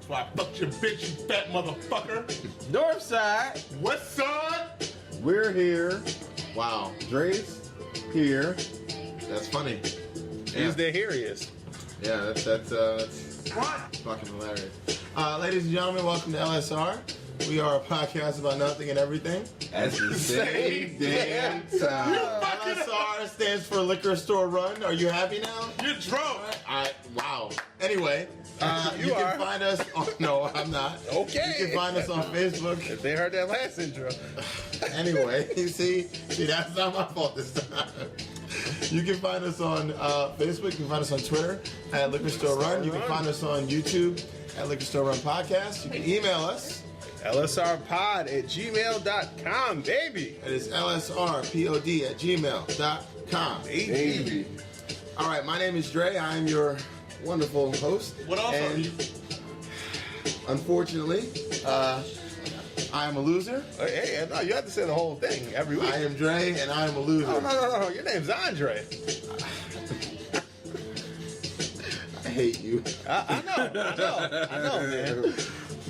So I fucked your bitch, you fat motherfucker. Northside. What, son? We're here. Wow, Dre's here. that's funny. He's the hairiest. Yeah, that's fucking hilarious. Ladies and gentlemen, welcome to LSR. We are a podcast about nothing and everything. At the same damn time. LSR stands for Liquor Store Run. Are you happy now? You're drunk. Wow. Anyway, you are. can find us on, no, I'm not. Okay. You can find us on Facebook. If they heard that last intro. Anyway, you see, that's not my fault this time. You can find us on Facebook. You can find us on Twitter at Liquor Store Run. You can find us on YouTube at Liquor Store Run Podcast. You can email us. LSRpod@gmail.com, baby. It is lsrpod@gmail.com. Baby. All right, my name is Dre. I am your wonderful host. What else are you? Unfortunately, I am a loser. Hey, no, you have to say the whole thing every week. I am Dre, and I am a loser. Oh, no. Your name's Andre. I hate you. I know, man.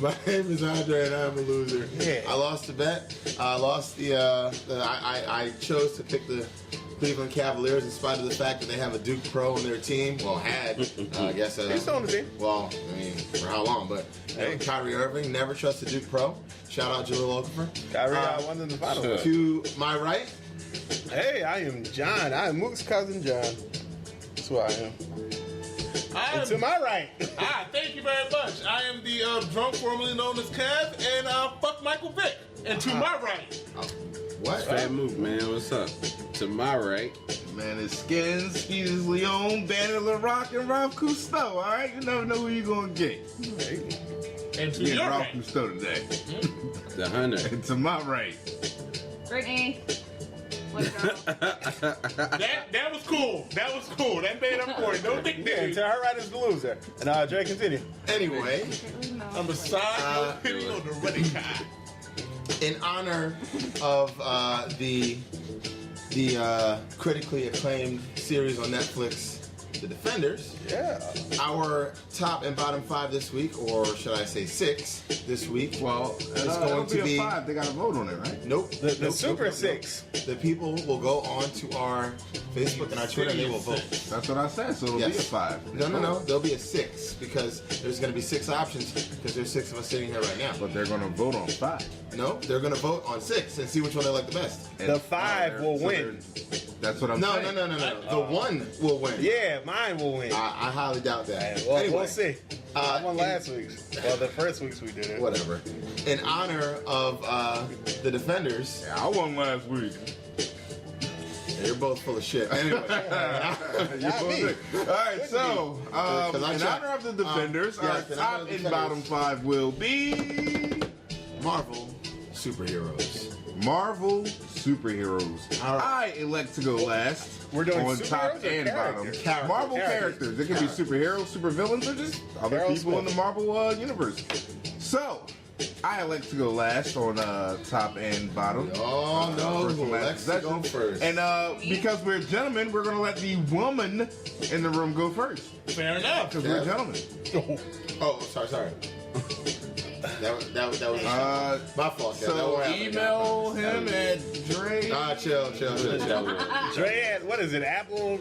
My name is Andre, and I'm a loser. Yeah. I lost the bet. I lost I chose to pick the Cleveland Cavaliers in spite of the fact that they have a Duke Pro on their team. Well, had I guess. He's still on the team. Well, I mean, for how long? But Hey. Kyrie Irving, never trust a Duke Pro. Shout out Jaleel Okafor. Kyrie won in the final. To my right, Hey, I am John. I am Mook's cousin John. That's who I am. And to my right. Thank you very much. I am the drunk formerly known as Kev, and fuck Michael Vick. And to my right, what? Fat Mook, man, what's up? To my right, Man, it's Skins, He's Leon, Bandit LaRock, and Ralph Cousteau, alright? You never know who you're gonna get. and to Yeah, your Ralph right. Cousteau today. the hunter. And to my right. Brittany. What girl? That was cool. That was cool. That made up for it. No big Yeah, and deal. to her right is the loser. And Dre, continue. Anyway, I'm beside no pity on the running guy. in honor of the critically acclaimed series on Netflix, The Defenders, Yeah. our top and bottom five this week, or should I say six this week? Well, It's going to be- a 5. They got to vote on it, right? Nope. The Nope, Super nope, nope, Six. nope. The people will go on to our Facebook and our Twitter and they will vote. That's what I said, so it'll be a Yes. 5. No. There'll be a 6 because there's going to be 6 options because there's 6 of us sitting here right now. But they're going to vote on 5. No, they're going to vote on 6 and see which one they like the best. The 5 will win. That's what I'm No. saying. The 1 will win. Yeah, mine will win. I highly doubt that. Well, Anyway, we'll see. I won last week's. Well, the first week's we did it. whatever. In honor of the Defenders, Yeah, I won last week. you're both full of shit. Anyway, You're Not me. All right, so Because I in checked. honor of the Defenders, our yes, in honor top of the and Defenders. bottom 5 will be Marvel superheroes. Marvel superheroes. All I elect to go last. We're doing on top superheroes or and bottom. characters? Marvel Characters. characters. It can be superheroes, supervillains, or just other Harold people in Smith. the Marvel universe. So, I elect to go last on top and bottom. Oh no, First and last Lex to go possession. first. And because we're gentlemen, we're going to let the woman in the room go first. Fair enough. Because Yeah. we're gentlemen. Oh, sorry. that was my fault. Kev. That So won't happen email again. him at Dre. Chill. Dre at, what is it, Apple,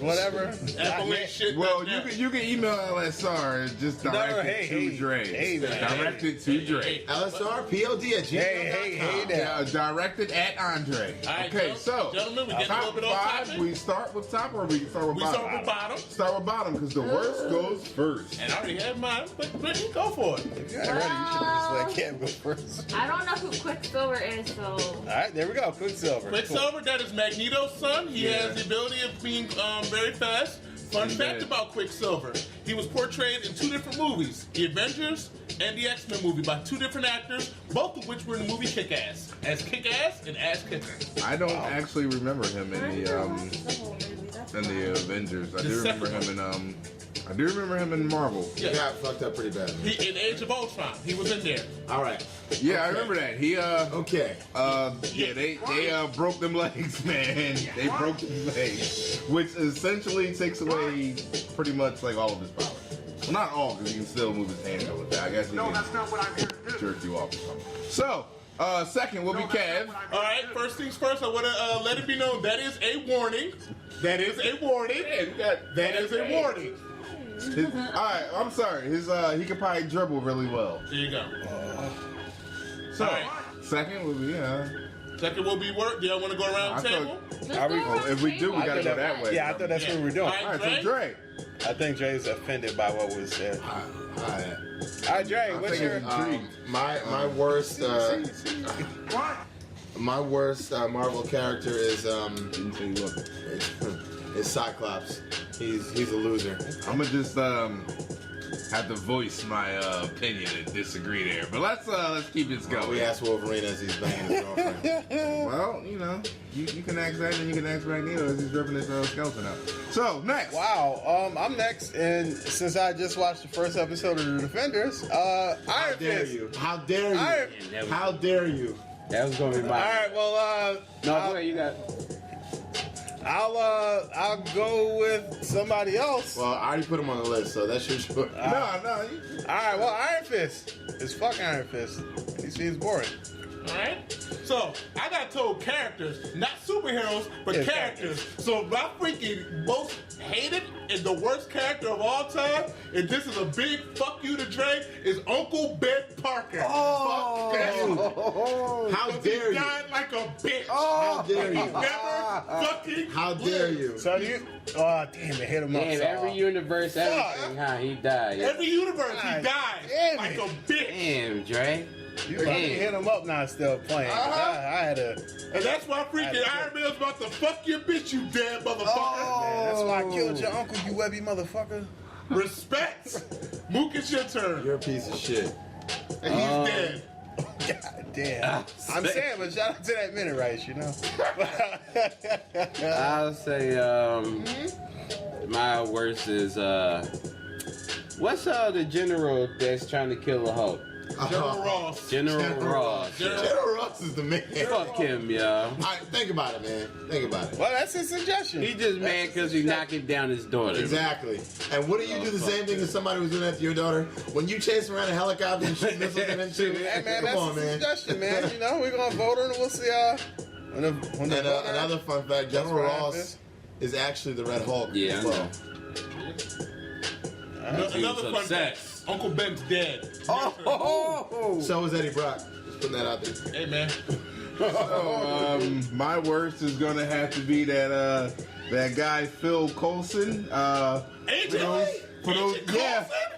whatever? Apple ain't shit. Well, you can email LSR and just direct it to Dre. Hey, man. Direct it to Dre. LSRPOD@gmail.com. Hey, Yeah, direct it at Andre. All right, Okay, so gentlemen, we get a little top bit off 5. topic. We start with top or we start with We bottom? start with bottom. Start with bottom because the worst goes first. And I already have mine, but Brittany, go for it. If you ain't ready, you should have just let Cam go first. I don't know who Quicksilver is, so All right, there we go. Quicksilver. Quicksilver, that is Magneto's son. He Yeah. has the ability of being very fast. Fun fact about Quicksilver, he was portrayed in 2 different movies, The Avengers and the X-Men movie by 2 different actors, both of which were in the movie Kick-Ass. As Kick-Ass and Ass Kicker. I don't actually remember him I in never watched the whole movie. That's the why. Avengers. I The do remember second him in I do remember him in Marvel. He got fucked up pretty bad. He, in Age of Ultron, he was in there. All right. Yeah, I Okay. remember that. He Okay. they broke them legs, man. They broke them legs, which essentially takes away pretty much like all of his power. Well, not all, because he can still move his hand over there. I guess he can that's not what I'm here to do. jerk you off or something. So, second will be Kev. All right, first things first, I want to let it be known that is a warning. That is a warning. That is a warning. Alright, I'm sorry. He could probably dribble really well. There you go. So, All right. second will be, Second will be work. Do y'all want to go around the I table? Are we- if we do, we I gotta thought go that way. Yeah, I thought that's what we were doing. All right. Alright, so Dre. I think Dre's offended by what was said. All Alright, Dre, what's your... right. My worst my worst Marvel character is Didn't say you wasn't. is Cyclops. He's a loser. I'm gonna just have to voice my opinion and disagree there. But let's keep this going. We asked Wolverine as he's banging his girlfriend. Well, you know, you can ask that, and you can ask Magneto as he's ripping his skeleton out. So next, Wow, I'm next, and since I just watched the first episode of The Defenders, Iron How dare Fist. you? How dare you? Iron- How dare you? That was gonna be All my. right, well, No, go ahead, you got. I'll go with somebody else. Well, I already put him on the list, so that's your choice. no. All right, well, Iron Fist. It's fuck Iron Fist. He seems boring. All right. So I got told characters, not superheroes, but Yeah, characters. So my freaking most hated and the worst character of all time, and this is a big fuck you to Dre, is Uncle Ben Parker. Oh. Fuck that. How dare He you? died like a bitch. How dare He you? never fucking How dare you? So you, oh damn it, hit him up. Damn, so, every universe, everything, huh? He died. Every universe he God died damn like it. a bitch. Damn, Dre. you fucking hit him up now, still playing. I had to. And that's why freaking Iron Man's about to fuck your bitch, you damn motherfucker. Man, that's why I killed your uncle, you webby motherfucker. Respect. Mook, it's your turn. You're a piece of shit. And he's dead. God damn. I'm saying, but shout out to that minute rights, you know. I'll say my worst is what's the general that's trying to kill the Hulk? General Ross. General Ross. General Ross is the man. Fuck him, yo. All right, think about it, man. Think about it. Well, that's his suggestion. He just mad because he's knocking down his daughter. Exactly. And wouldn't you do the same thing as somebody was doing that to your daughter? When you chase around a helicopter and shoot missiles at them too? Hey, man, Come that's on, his man. suggestion, man. You know, we're gonna vote on it. We'll see. When the And voter- another fun fact, General what Ross happens. is actually the Red Hulk Yeah, as I well. know. Another was fun upset. fact. Uncle Ben's dead. So is Eddie Brock. Just putting that out there. Hey, man. my worst is gonna have to be that guy Phil Coulson. AJ? Agent Coulson?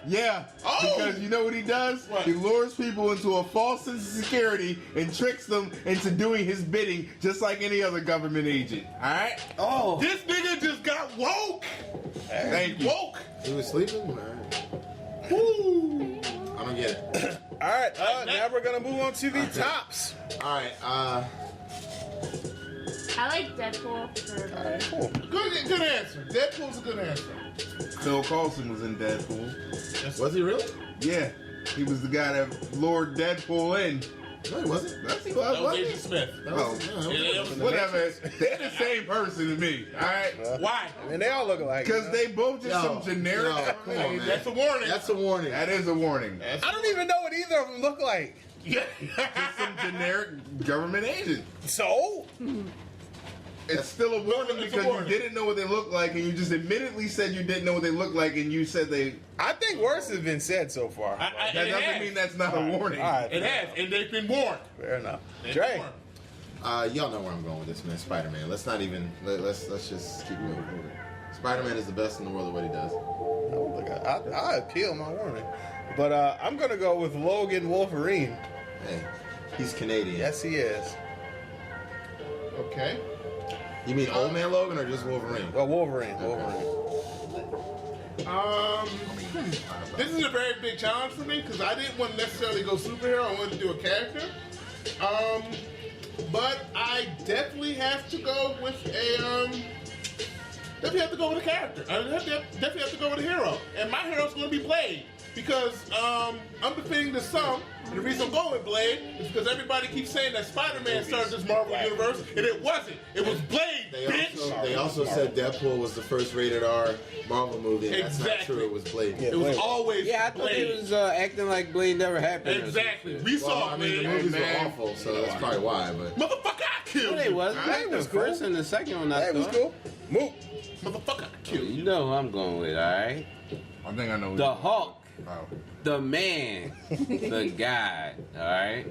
Yeah. Oh! Because you know what he does? What? He lures people into a false sense of security and tricks them into doing his bidding, just like any other government agent. All right? Oh, This nigga just got woke. Thank you. Woke. He was sleeping? All right. Woo. I don't get it. all right. Now we're gonna move on to the tops. All right. I like Deadpool. All right, cool. Good answer. Deadpool's a good answer. Phil Coulson was in Deadpool. Was he really? Yeah. He was the guy that lured Deadpool in. No, he wasn't. That's he That was, was wasn't Agent he? Smith. That was, Oh. no, that was- Yeah, it was- Whatever. They're the same person to me. All right? Why? And they all look alike. Because you know? they both just Yo, some generic. yo, come on, man. That's a warning. That's a warning. That is a warning. I don't even know what either of them look like. Just some generic government agent. So It's still a warning It's a because warning. you didn't know what they looked like, and you just admittedly said you didn't know what they looked like, and you said they. I think worse has been said so far. That It doesn't has. mean that's not a warning. All right, It has, and they've been warned. fair enough. They've Dre, been warned. Y'all know where I'm going with this, man. Spider-Man. Let's not even. Let's just keep moving. Spider-Man is the best in the world at what he does. oh, look, I appeal my warning, but I'm gonna go with Logan Wolverine. Hey, he's Canadian. Yes, he is. Okay. You mean Old Man Logan or just Wolverine? Well, Wolverine. This is a very big challenge for me because I didn't want to necessarily go superhero. I wanted to do a character. But I definitely have to go with a definitely have to go with a character. I definitely have to go with a hero, and my hero's going to be Blade. because I'm defending the some. And the reason I'm going with Blade is because everybody keeps saying that Spider-Man started this Marvel universe, and it wasn't. It was Blade, bitch. They also said Deadpool was the first rated R Marvel movie. And that's not true. It was Blade. Yeah. It was always Yeah, I thought Blade. he was acting like Blade never happened. Exactly. Or some shit. We saw I mean, Blade. the movies man. were awful, so that's probably why. But Motherfucker, I killed No, they you. wasn't. Alright, The was cool. first and the second one, I That was thought. cool. Mook. Motherfucker, I killed you. You know who I'm going with, alright? I think I know. The Hulk. Oh. The man. The guy, alright?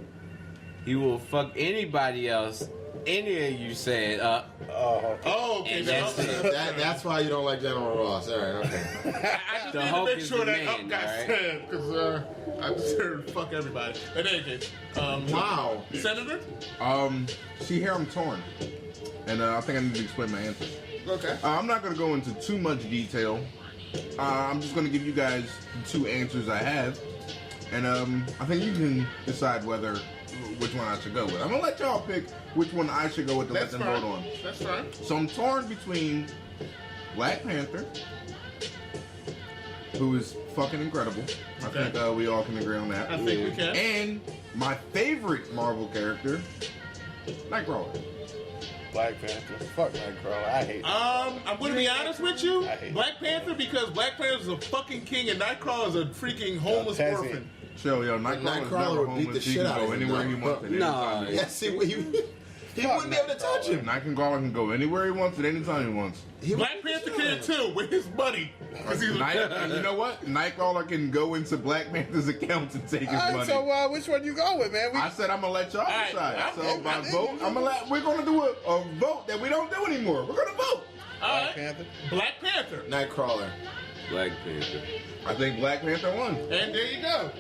He will fuck anybody else. Any of you said up. Oh, okay. And Now, that's it. that's why you don't like General Ross. All right, okay. I just The need to Hulk make is sure the that man, up got alright? said, because I just heard fuck everybody. In any case, Wow. Senator? See, here I'm torn, and I think I need to explain my answer. Okay. I'm not going to go into too much detail. I'm just going to give you guys the two answers I have, and I think you can decide which one I should go with. I'm going to let y'all pick which one I should go with to That's let them fine. vote on. That's fine. So I'm torn between Black Panther, who is fucking incredible. I Okay. think we all can agree on that. I think we can. And my favorite Marvel character, Nightcrawler. Black Panther. Fuck Nightcrawler. I hate I'm gonna be honest with you. I hate Black Panther, because Black Panther is a fucking king and Nightcrawler is a freaking homeless peasant. orphan. Chill, yo, Nightcrawler's Nightcrawler never would beat the homeless. He shit can out go of him, anywhere he though. wants at any No. time. Yeah, see, he wouldn't be able to touch him. Nightcrawler can go anywhere he wants at any time he wants. Black Panther can too, with his money. 'Cause he's And you know what? Nightcrawler can go into Black Panther's account and take his All right, money. so which one you go with, man? I said I'm gonna let y'all right, decide. So okay, by okay. vote, we're gonna do a vote that we don't do anymore. We're gonna vote. All Black right. Panther. Black Panther. Nightcrawler. Black Panther. I think Black Panther won. And there you go.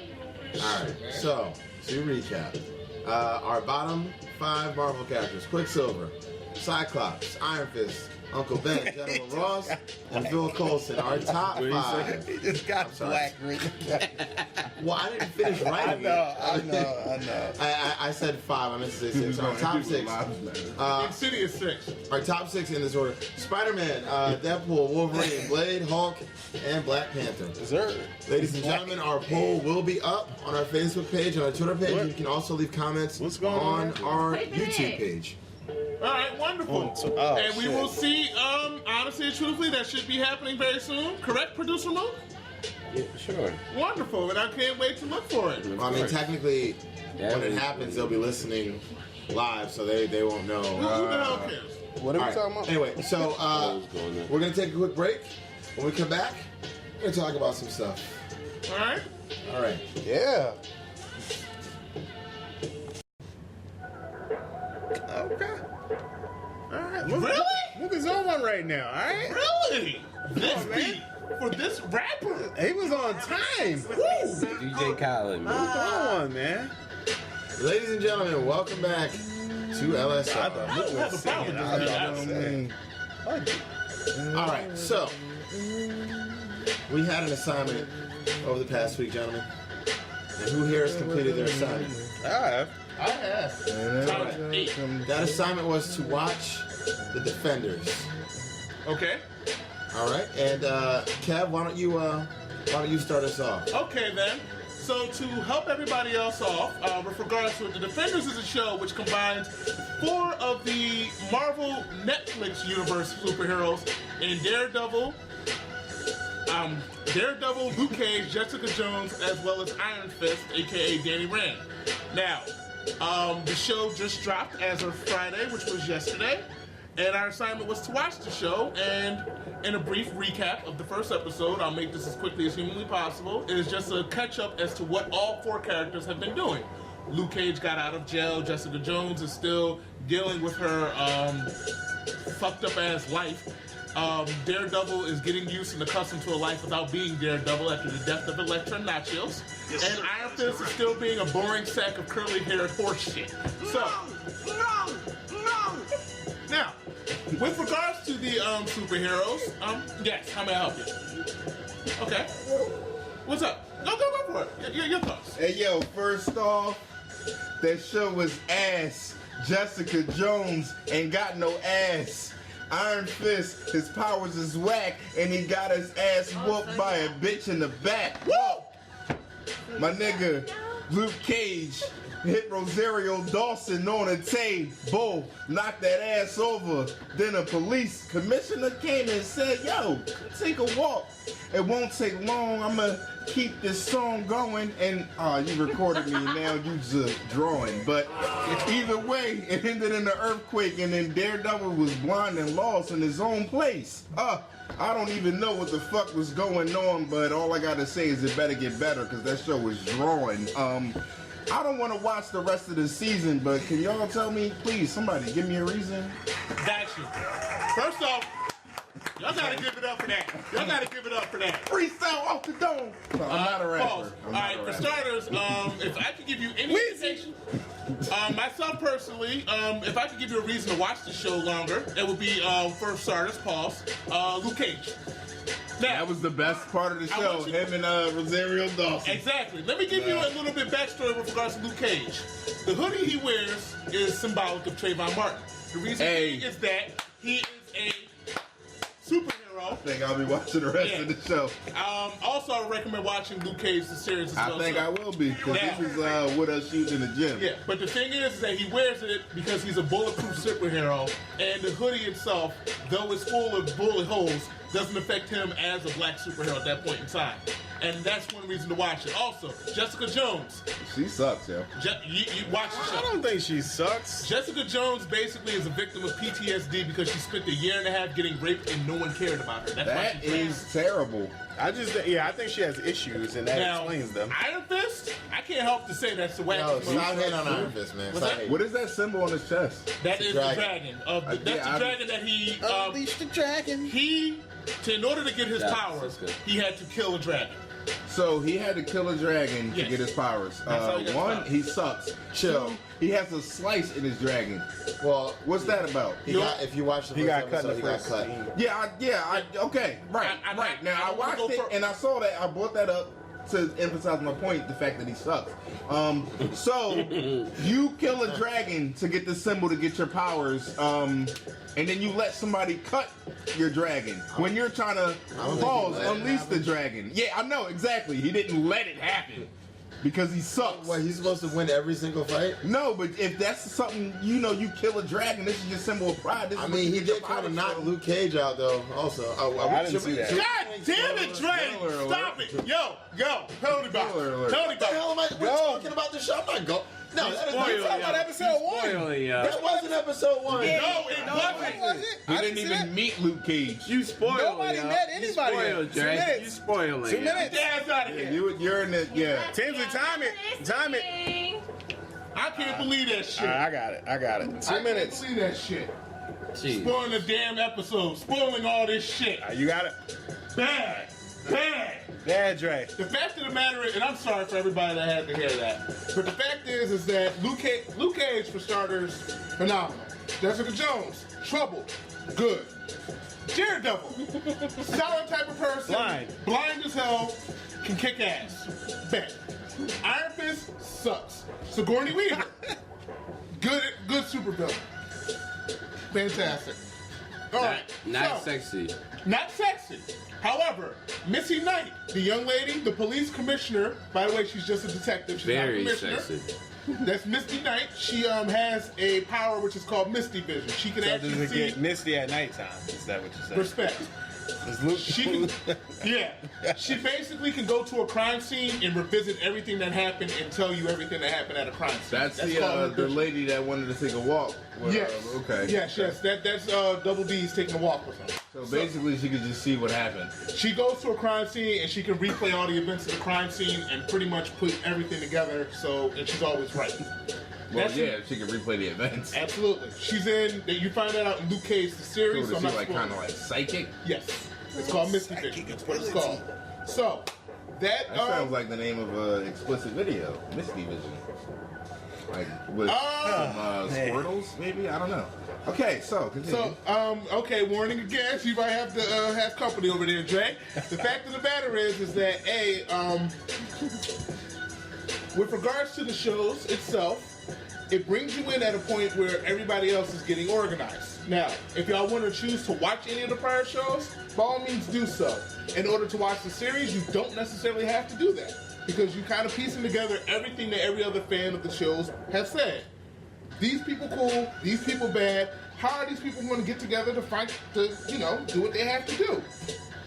All right. So to recap, our bottom 5 Marvel characters: Quicksilver, Cyclops, Iron Fist, Uncle Ben, General Ross, and Phil Coulson. Our top 5. He just got sorry. black written. Well, I didn't finish I writing know, it. I know. I said 5. I meant to say 6. Who's Our gonna top do 6. lives matter? Insidious 6. Our top 6 in this order: Spider-Man, Deadpool, Wolverine, Blade, Hulk, and Black Panther. Deserved. Ladies and gentlemen, our poll will be up on our Facebook page and our Twitter page. What? You can also leave comments What's going on on? our Type it YouTube in. page. All right, wonderful. Oh, and we shit. will see, honestly and truthfully, that should be happening very soon. Correct, Producer Mook? Yeah, sure. Wonderful, and I can't wait to look for it. Of Well, I mean, course. technically, That when it was- happens, they'll be listening live, so they won't know. Who the hell cares? What are we All right. talking about? Anyway, so What was going on? we're gonna take a quick break. When we come back, we're gonna talk about some stuff. All right? All right. Yeah. Okay. All right. Really? Mook is on one right now. All right. Really? This on, man. beat for this rapper? He was on time. Woo! DJ Khaled, man. Come on, man. Ladies and gentlemen, welcome back to LSR. I don't have a problem with this. I mean, All right, so we had an assignment over the past week, gentlemen. And who here has completed their assignment? I have. I have. Top 8. That assignment was to watch The Defenders. Okay. All right, and Kev, why don't you start us off? Okay, then. So to help everybody else off, with regards to it, The Defenders is a show which combines 4 of the Marvel Netflix universe superheroes in Daredevil, Luke Cage, Jessica Jones, as well as Iron Fist, aka Danny Rand. Now, the show just dropped as of Friday, which was yesterday, and our assignment was to watch the show. And in a brief recap of the first episode, I'll make this as quickly as humanly possible. It is just a catch up as to what all 4 characters have been doing. Luke Cage got out of jail. Jessica Jones is still dealing with her fucked up ass life. Daredevil is getting used and accustomed to a life without being Daredevil after the death of Elektra Natchios. And Iron Fist is still being a boring sack of curly-haired horse shit. So, now, with regards to the superheroes, yes, how may I help you? Okay. What's up? Go for it. Your thoughts. Hey yo, first off, that show was ass. Jessica Jones ain't got no ass. Iron Fist, his powers is whack, and he got his ass whooped by a bitch in the back. Woo! My nigga, Luke Cage hit Rosario Dawson on a table, knocked that ass over. Then a police commissioner came and said, yo, take a walk. It won't take long. I'ma keep this song going. And you recorded me, now you just drawing. But either way, it ended in an earthquake, and then Daredevil was blind and lost in his own place. I don't even know what the fuck was going on, but all I gotta say is it better get better, because that show was drawing. I don't want to watch the rest of the season, but can y'all tell me, please, somebody, give me a reason? Got you. First off, y'all gotta give it up for that. Y'all gotta give it up for that. Freestyle off the dome. No, I'm not a rapper. Pause. I'm All not right, a for rapper. starters, if I could give you any indication, myself personally, if I could give you a reason to watch the show longer, it would be, for starters, pause, Luke Cage. Now, That was the best part of the I show, want you- him and Rosario Dawson. exactly. Let me give you a little bit backstory with regards to Luke Cage. The hoodie he wears is symbolic of Trayvon Martin. The reason being is that he is a superhero. I think I'll be watching the rest of the show. Also, I recommend watching Luke Cage, the series as well. I think I will be, because Yeah. this is with us shooting in the gym. Yeah, but the thing is that he wears it because he's a bulletproof superhero, and the hoodie itself, though it's full of bullet holes, doesn't affect him as a black superhero at that point in time. And that's one reason to watch it. Also, Jessica Jones. She sucks, yo. You watch the show. I don't think she sucks. Jessica Jones basically is a victim of PTSD because she spent a year and a half getting raped and no one cared about her. That's why That she's is terrible. I think she has issues, and that now, explains them. Iron Fist, I can't help to say that's the Yo, wackest movie. stop hating on Iron Fist, man. What's Stop that? hating. What is that symbol on his chest? That is dragon. the dragon. That's yeah, the dragon that he. Unleash the dragon. In order to get his Yeah, powers, that's good. he had to kill a dragon. So he had to kill a dragon Yes. to get his powers. how he got One, powers. he sucks. Chill. Two, he has a slice in his dragon. Well, What's that about? he got, if you watch the He first got cut in episode, the he got first cut. scene. Okay, right, I'm right. not- Now I I don't wanna watched go it for- and I saw that. I brought that up to emphasize my point, the fact that he sucks. So you kill a dragon to get the symbol to get your powers, and then you let somebody cut your dragon when you're trying to don't think pause, he let it unleash the happen. dragon. Yeah, I know exactly. He didn't let it happen because he sucks. What, he's supposed to win every single fight? No, but if that's something, you kill a dragon, this is your symbol of pride. This I is mean, what he you get did your kind of powers knock from. Luke Cage out, though, also. I didn't see that. God damn it, Dre! Spoiler Stop it! Yo, penalty box. Spoiler alert. Penalty What the hell box. am I? We're talking about the show. I'm not going. No, that is not spoiling, talking about yo. episode one. Spoiling, That wasn't episode one. No, it wasn't. He didn't even meet Luke Cage. You spoiled. Nobody met anybody You spoiled, yet. 2 Dre. minutes. You spoiling. 2 yo. minutes. Yeah, it's out of here. You're in the Tinsley, time it. Time it. I can't believe that shit. I got it. 2 I minutes. can't believe that shit. Jeez. Spoiling the damn episode. Spoiling all this shit. You got it. Bad. Bad. Yeah, Dre. The fact of the matter is, and I'm sorry for everybody that had to hear that, but the fact is that Luke Cage, for starters, phenomenal. Jessica Jones, trouble, good. Daredevil, solid type of person, blind as hell, can kick ass, bad. Iron Fist sucks. Sigourney Weaver, good supervillain, fantastic. All right, Not so- sexy. not sexy. However, Missy Knight, the young lady, the police commissioner, by the way, she's just a detective. She's Very not a commissioner. sexy. That's Misty Knight. She has a power which is called Misty Vision. She can So actually does it see get misty at nighttime? Is that what you said? respect. Is Luke? She can, yeah. She basically can go to a crime scene and revisit everything that happened and tell you everything that happened at a crime scene. That's called the vision. lady that wanted to take a walk. With, Yes. Okay. Yes. That's Double D's taking a walk with him. So basically, she could just see what happened. She goes to a crime scene and she can replay all the events of the crime scene and pretty much put everything together. And she's always right. Well, That's- yeah, she could replay the events. Absolutely. She's in. You find that out in Luke Cage the So series. So is I'm she not like spoiling. kind of like psychic? Yes. It's called Misty Vision. That's what it's called. So that. That sounds like the name of an explicit video, Misty Vision. Like with some Squirtles, maybe? I don't know. Okay, so continue. So, okay, warning again. So you might have to have company over there, Dre. The fact of the matter is that with regards to the shows itself, it brings you in at a point where everybody else is getting organized. Now, if y'all want to choose to watch any of the prior shows, by all means do so. In order to watch the series, you don't necessarily have to do that. because you kind of piecing together everything that every other fan of the shows have said. These people cool, these people bad. How are these people going to get together to fight to, you know, do what they have to do?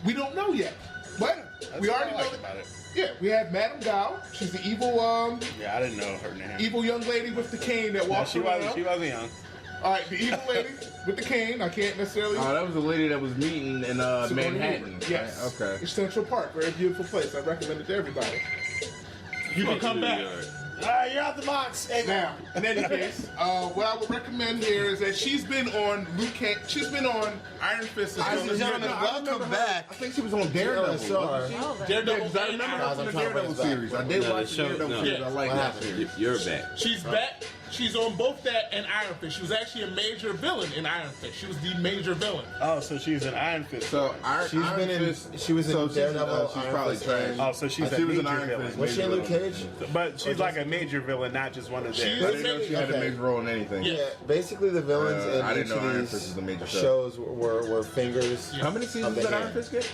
We don't know yet. But That's we what already I know like that. about it. Yeah, we have Madame Gao. She's the evil, Yeah, I didn't know her name. evil young lady with the cane that No, walks she around. wasn't young. All right, the evil lady with the cane. I can't necessarily. Oh, that was the lady that was meeting in Sigourney Manhattan. Weaver. Yes. Right? Okay. It's Central Park, very beautiful place. I recommend it to everybody. You can come back. All right, you're out the box. Hey, Now, in any case, what I would recommend here is that she's been on Luke Cage. She's been on Iron Fist. as Ladies well and as gentlemen, I remember welcome her- back. I think she was on Daredevil. LSR. wasn't she? Oh, Yeah, Daredevil. because I and remember Iron her Fist. from the I'm trying to Daredevil bring us series. back. I did No, watch the the show- Daredevil no. series. I like What that happened? series. You're back. She's back. She's on both that and Iron Fist. She was actually a major villain in Iron Fist. She was the major villain. Oh, so she's an Iron Fist. So She's Iron been in. Fist. She was in So she's Daredevil. she's Iron probably Fist, trash. and- Oh, so she's a She was an major Iron villain. Fist. Was she in Luke Cage? But she's like a major villain, not just one of She's- theirs. I didn't know she had a Okay. major role in anything. Yeah. Yeah, basically the villains in I each didn't know Iron of Fist was a major these show. shows were fingers. How many seasons Of the did Iron hand. Fist get?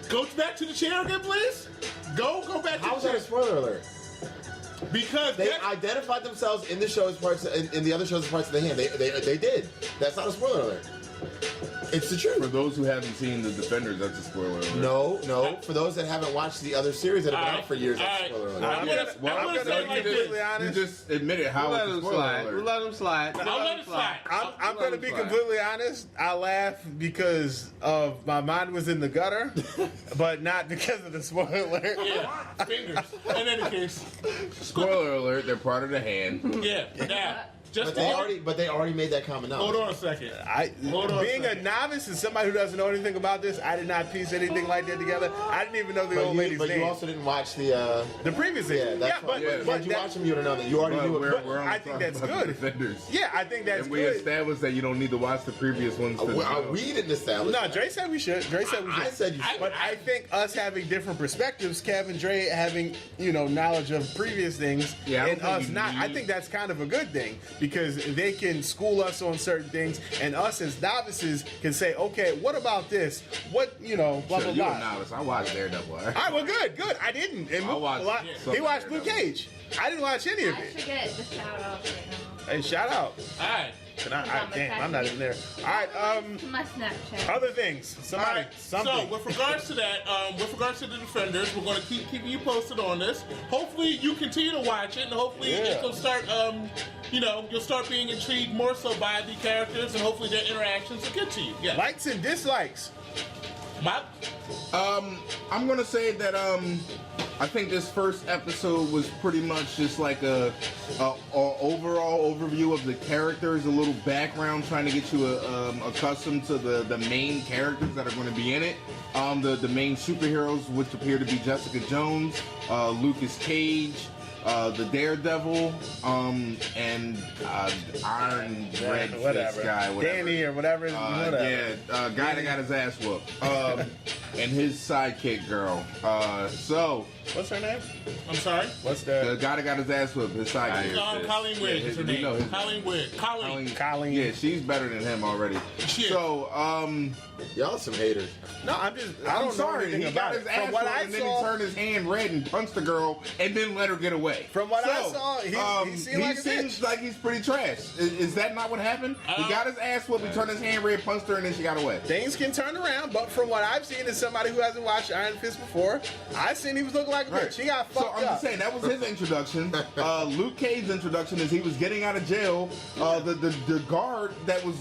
Go back to the chair again, please. Go back to How was the that chair. a spoiler alert? Because They that- identified themselves in the show as parts in the other shows as parts of the hand. They did. That's not a spoiler alert. It's the For truth. those who haven't seen The Defenders, that's a spoiler alert. No. For those that haven't watched the other series that have been out for years, that's a Alright. spoiler alert. I'm gonna I'm say gonna it like be this. completely honest. You just admitted how We'll let it's a him spoiler slide. alert. We'll let him slide. I'll let it slide. I'm going to be completely honest. I laughed because of my mind was in the gutter, but not because of the spoiler alert. Yeah, fingers. In any case, Spoiler alert, they're part of the hand. yeah. Now, just But they already made that comment out. hold on a second. Hold on a Being a second. novice and somebody who doesn't know anything about this, I did not piece anything like that together. I didn't even know the old lady's But name. you also didn't watch the. The previous Yeah, season. that's Yeah, but, yeah. but Had you that- watch them, you would have known that. You already knew it. We're I only think talking that's about good. The Defenders. yeah, I think that's And we good. established that you don't need to watch the previous ones. To know. We didn't establish. No, that. Dre said we should. Dre said we should. I said you should. But I think us having different perspectives, Kev and Dre having, knowledge of previous things, Yeah, I don't and think us you not, I need- think that's kind of a good thing because they can school us on certain things, and us as novices can say, okay, what about this? What, blah, Sure, blah, you're a blah. novice. I watched Daredevil. All right? All right, well, good. I didn't. And I watched some he watched Luke Daredevil. Cage. I didn't watch any of I it. should get the shout out right now. Hey, shout out. All right. Damn, I'm not even there. All right, My Snapchat. other things. All Somebody, right. something. So, with regards to that, with regards to the Defenders, we're going to keep keeping you posted on this. Hopefully, you continue to watch it, and hopefully, it'll start. You'll start being intrigued more so by the characters, and hopefully, their interactions will get to you. Yeah. Likes and dislikes. Bob? I'm gonna say that I think this first episode was pretty much just like a overall overview of the characters, a little background, trying to get you accustomed to the main characters that are going to be in it. The main superheroes, which appear to be Jessica Jones, Lucas Cage, the Daredevil, and Iron Red Fist whatever. guy, whatever. Danny or whatever. whatever. Guy that got his ass whooped, and his sidekick girl. What's her name? I'm sorry? What's The the guy that got his ass whooped, his sidekick. Colleen Wigg is her we name. know his- Colleen Wigg. Colleen. Colleen? Yeah, she's better than him already. Shit. So, Y'all some haters. No, I don't I'm know sorry, anything he about got it. his ass From what whooped I and then he saw, turned his hand red and punched the girl and then let her get away. From what I saw, he seemed like a seems bitch. like he's pretty trash. Is that not what happened? He got his ass whooped, he turned his hand red, punched her, and then she got away. Things can turn around, but from what I've seen as somebody who hasn't watched Iron Fist before, I've seen he was looking like a bitch. He got So fucked I'm up. just saying that was his introduction. Luke Cage's introduction is he was getting out of jail. The guard that was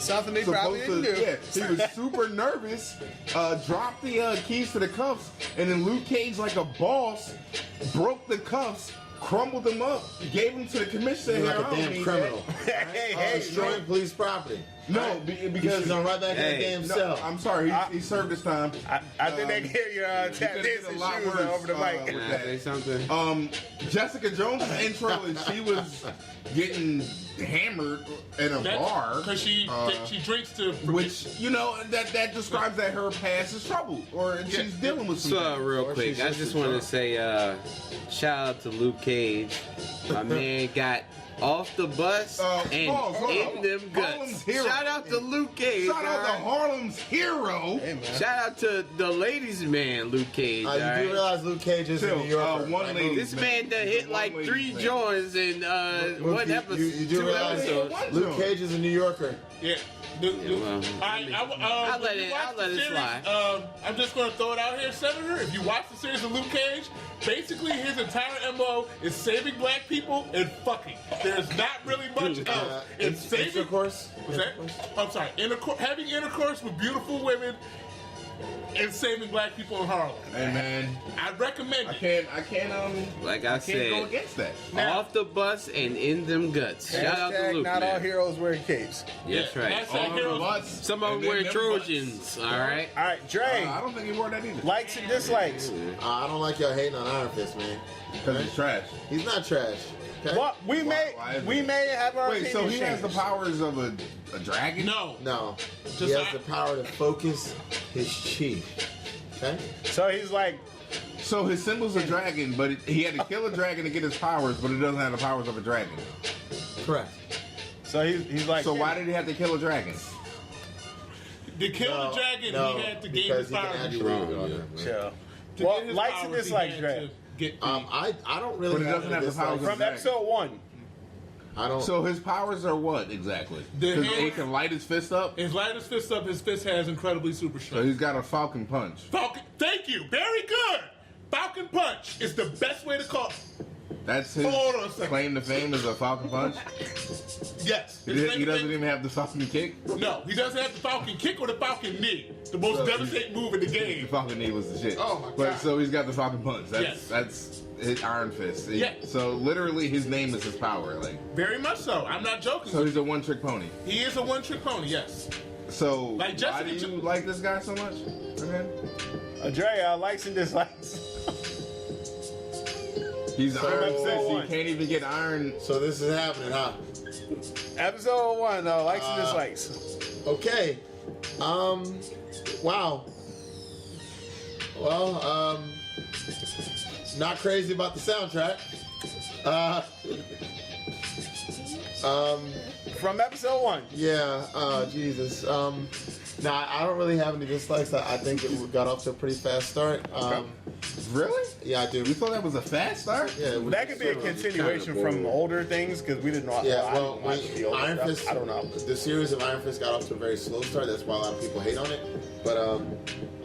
Something they probably supposed didn't to, do. yeah, he was super nervous. Dropped the keys to the cuffs, and then Luke Cage, like a boss, broke the cuffs, crumbled them up, gave them to the commissioner. You're like Here, a I don't damn need criminal. hey, Destroying police property. that. No, because He's on right back in the damn no, cell. I'm sorry, he served his time. I think they can hear your He tap could've dancing did a lot shoes worse, over the mic. Can I say something? Jessica Jones' intro is she was getting hammered in a bar. Because she drinks to. Which that describes that her past is troubled, or she's dealing with So, something. real Or quick, she's I just just a wanted to drunk. say, shout out to Luke Cage. My man got Off the bus and hold in on. them Harlem's guts. hero. Shout out to Luke Cage. Shout out to alright? Harlem's hero. Hey, man. Shout out to the ladies' man, Luke Cage. You alright? do realize Luke Cage is a Chill. New Yorker. One Like, lady. This man done hit like One 3 lady man. joints in Luke, one episode. You do 2 realize episodes. Luke Cage is a New Yorker. Yeah. well, I'll let it slide. I'm just going to throw it out here, Senator. If you watch the series of Luke Cage, basically his entire MO is saving black people and fucking. There's not really much else. It's saving. Intercourse. Was that? I'm sorry. Having intercourse with beautiful women and saving black people in Harlem. Hey man, I recommend I it. can't like I go said, against that. Now- off the bus and in them guts. Shout out to Hashtag Luke. not all man. heroes wear capes. That's right. Hashtag heroes. Some of them wear Trojans. All right. All right, Dre. I don't think he wore that either. Likes and dislikes. I don't like y'all hating on Iron Fist, man. Because he's trash. He's not trash. Okay? What we may why is we it? may have our Wait, so he opinion has the changed. powers of a dragon? No. No. He Just has the power to focus his chi. Okay? So he's like, So his symbol's a dragon, but he had to kill a dragon to get his powers, but it doesn't have the powers of a dragon. Correct. so he's like. So why did he have to kill a dragon? To kill the dragon, he had to gain because his he can powers. actually Wrong, do it on yeah. him, man. Chill. To Well, get his likes and powers, he dislikes, had Dre. to get I don't really But it doesn't have the dislikes. powers of From dragon. episode 1. I don't. So his powers are what exactly? The Because hand- he can light his fist up. his light his fist up. His fist has incredibly super So strength. he's got a falcon punch. Falcon. Thank you. Very good. Falcon punch is the best way to call. That's his Hold on a second. claim to fame is a falcon punch. Yes. He, His he claim to doesn't fame- even have the falcon kick. No, he doesn't have the Falcon kick or the Falcon knee. The most So devastating move in the The game. falcon knee was the shit. Oh, my But God. so he's got the falcon punch. That's Yes. that's his Iron Fist. Yeah. So literally his name is his power. Like Very much so. I'm not joking. so he's a one trick pony. He is a one-trick pony. Yes. So Like why Jessica do you Jo- like this guy so much? Okay. Dre, likes and dislikes. He's So- Iron Fist. Episode He one. can't even get iron. So this is happening, huh? Episode 1, likes and dislikes. Okay. Wow. Well, not crazy about the soundtrack. From episode 1. Yeah, Jesus. Nah, I don't really have any dislikes. I think it got off to a pretty fast start. Really? Yeah, I do. You thought that was a fast start? Yeah, it was That could be a sort of- continuation from older things because we didn't know. Yeah, I well, didn't watch when the older Iron stuff. Fist, I don't know. The series of Iron Fist got off to a very slow start. That's why a lot of people hate on it. But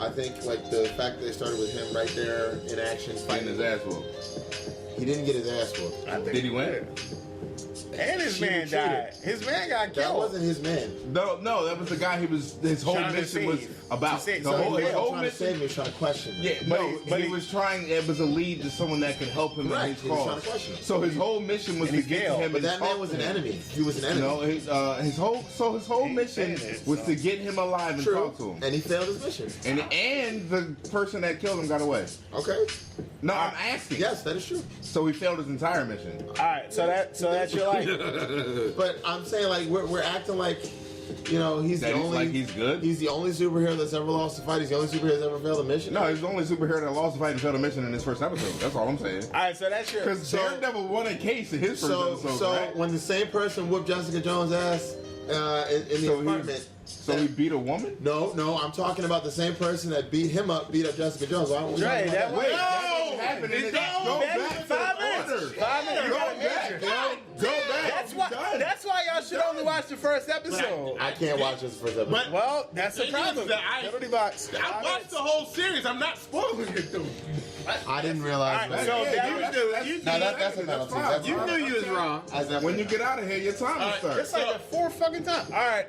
I think like the fact that they started with him right there in action Getting fighting his ass whooped. he didn't get his ass whooped. I think Did he win? And his She man retreated. died. His man got That killed. wasn't his man. No, that was the guy. He was his whole Trying to mission was save. about To save- the so whole he his was whole trying to save mission. me. He was trying to question him. Yeah, But he was trying. It was a lead to someone that could help him Right, in his he was cause. trying to question him. So his whole mission was And to he get to failed. him. But and that man talk was to an him. enemy. He was an enemy. No, his whole He mission said it, was so. to get him alive and True. talk to him. And he failed his mission. And the person that killed him got away. Okay. No, I'm asking. Yes, that is true. So he failed his entire mission. All right, so that's your like. But I'm saying like we're acting like, you know, he's That the he's only. like he's good? He's the only superhero that's ever lost a fight. He's the only superhero that's ever failed a mission. No, he's the only superhero that lost the fight and failed a mission in his first episode. That's all I'm saying. All right, so that's your. Because Daredevil won a case in his first episode, So right? when the same person whooped Jessica Jones' ass in the So apartment. he beat a woman? No, I'm talking about the same person that beat him up, beat up Jessica Jones. Why don't we Dre, talk about that that? way- That happened in the Go back to 5 minutes. 5 minutes. You got a major. Go back. That's why y'all should only watch the first episode. I can't watch this first episode. But Well, that's the The thing is problem. that I- Penalty box. I watched the whole series. I'm not spoiling it, though. I didn't realize. All right, that. so Yeah, that that's- you No, that's a penalty. fine. That's You fine. knew you was wrong. That's definitely When you get out of here, your time will Alright, start. It's like the fourth fucking time. All right.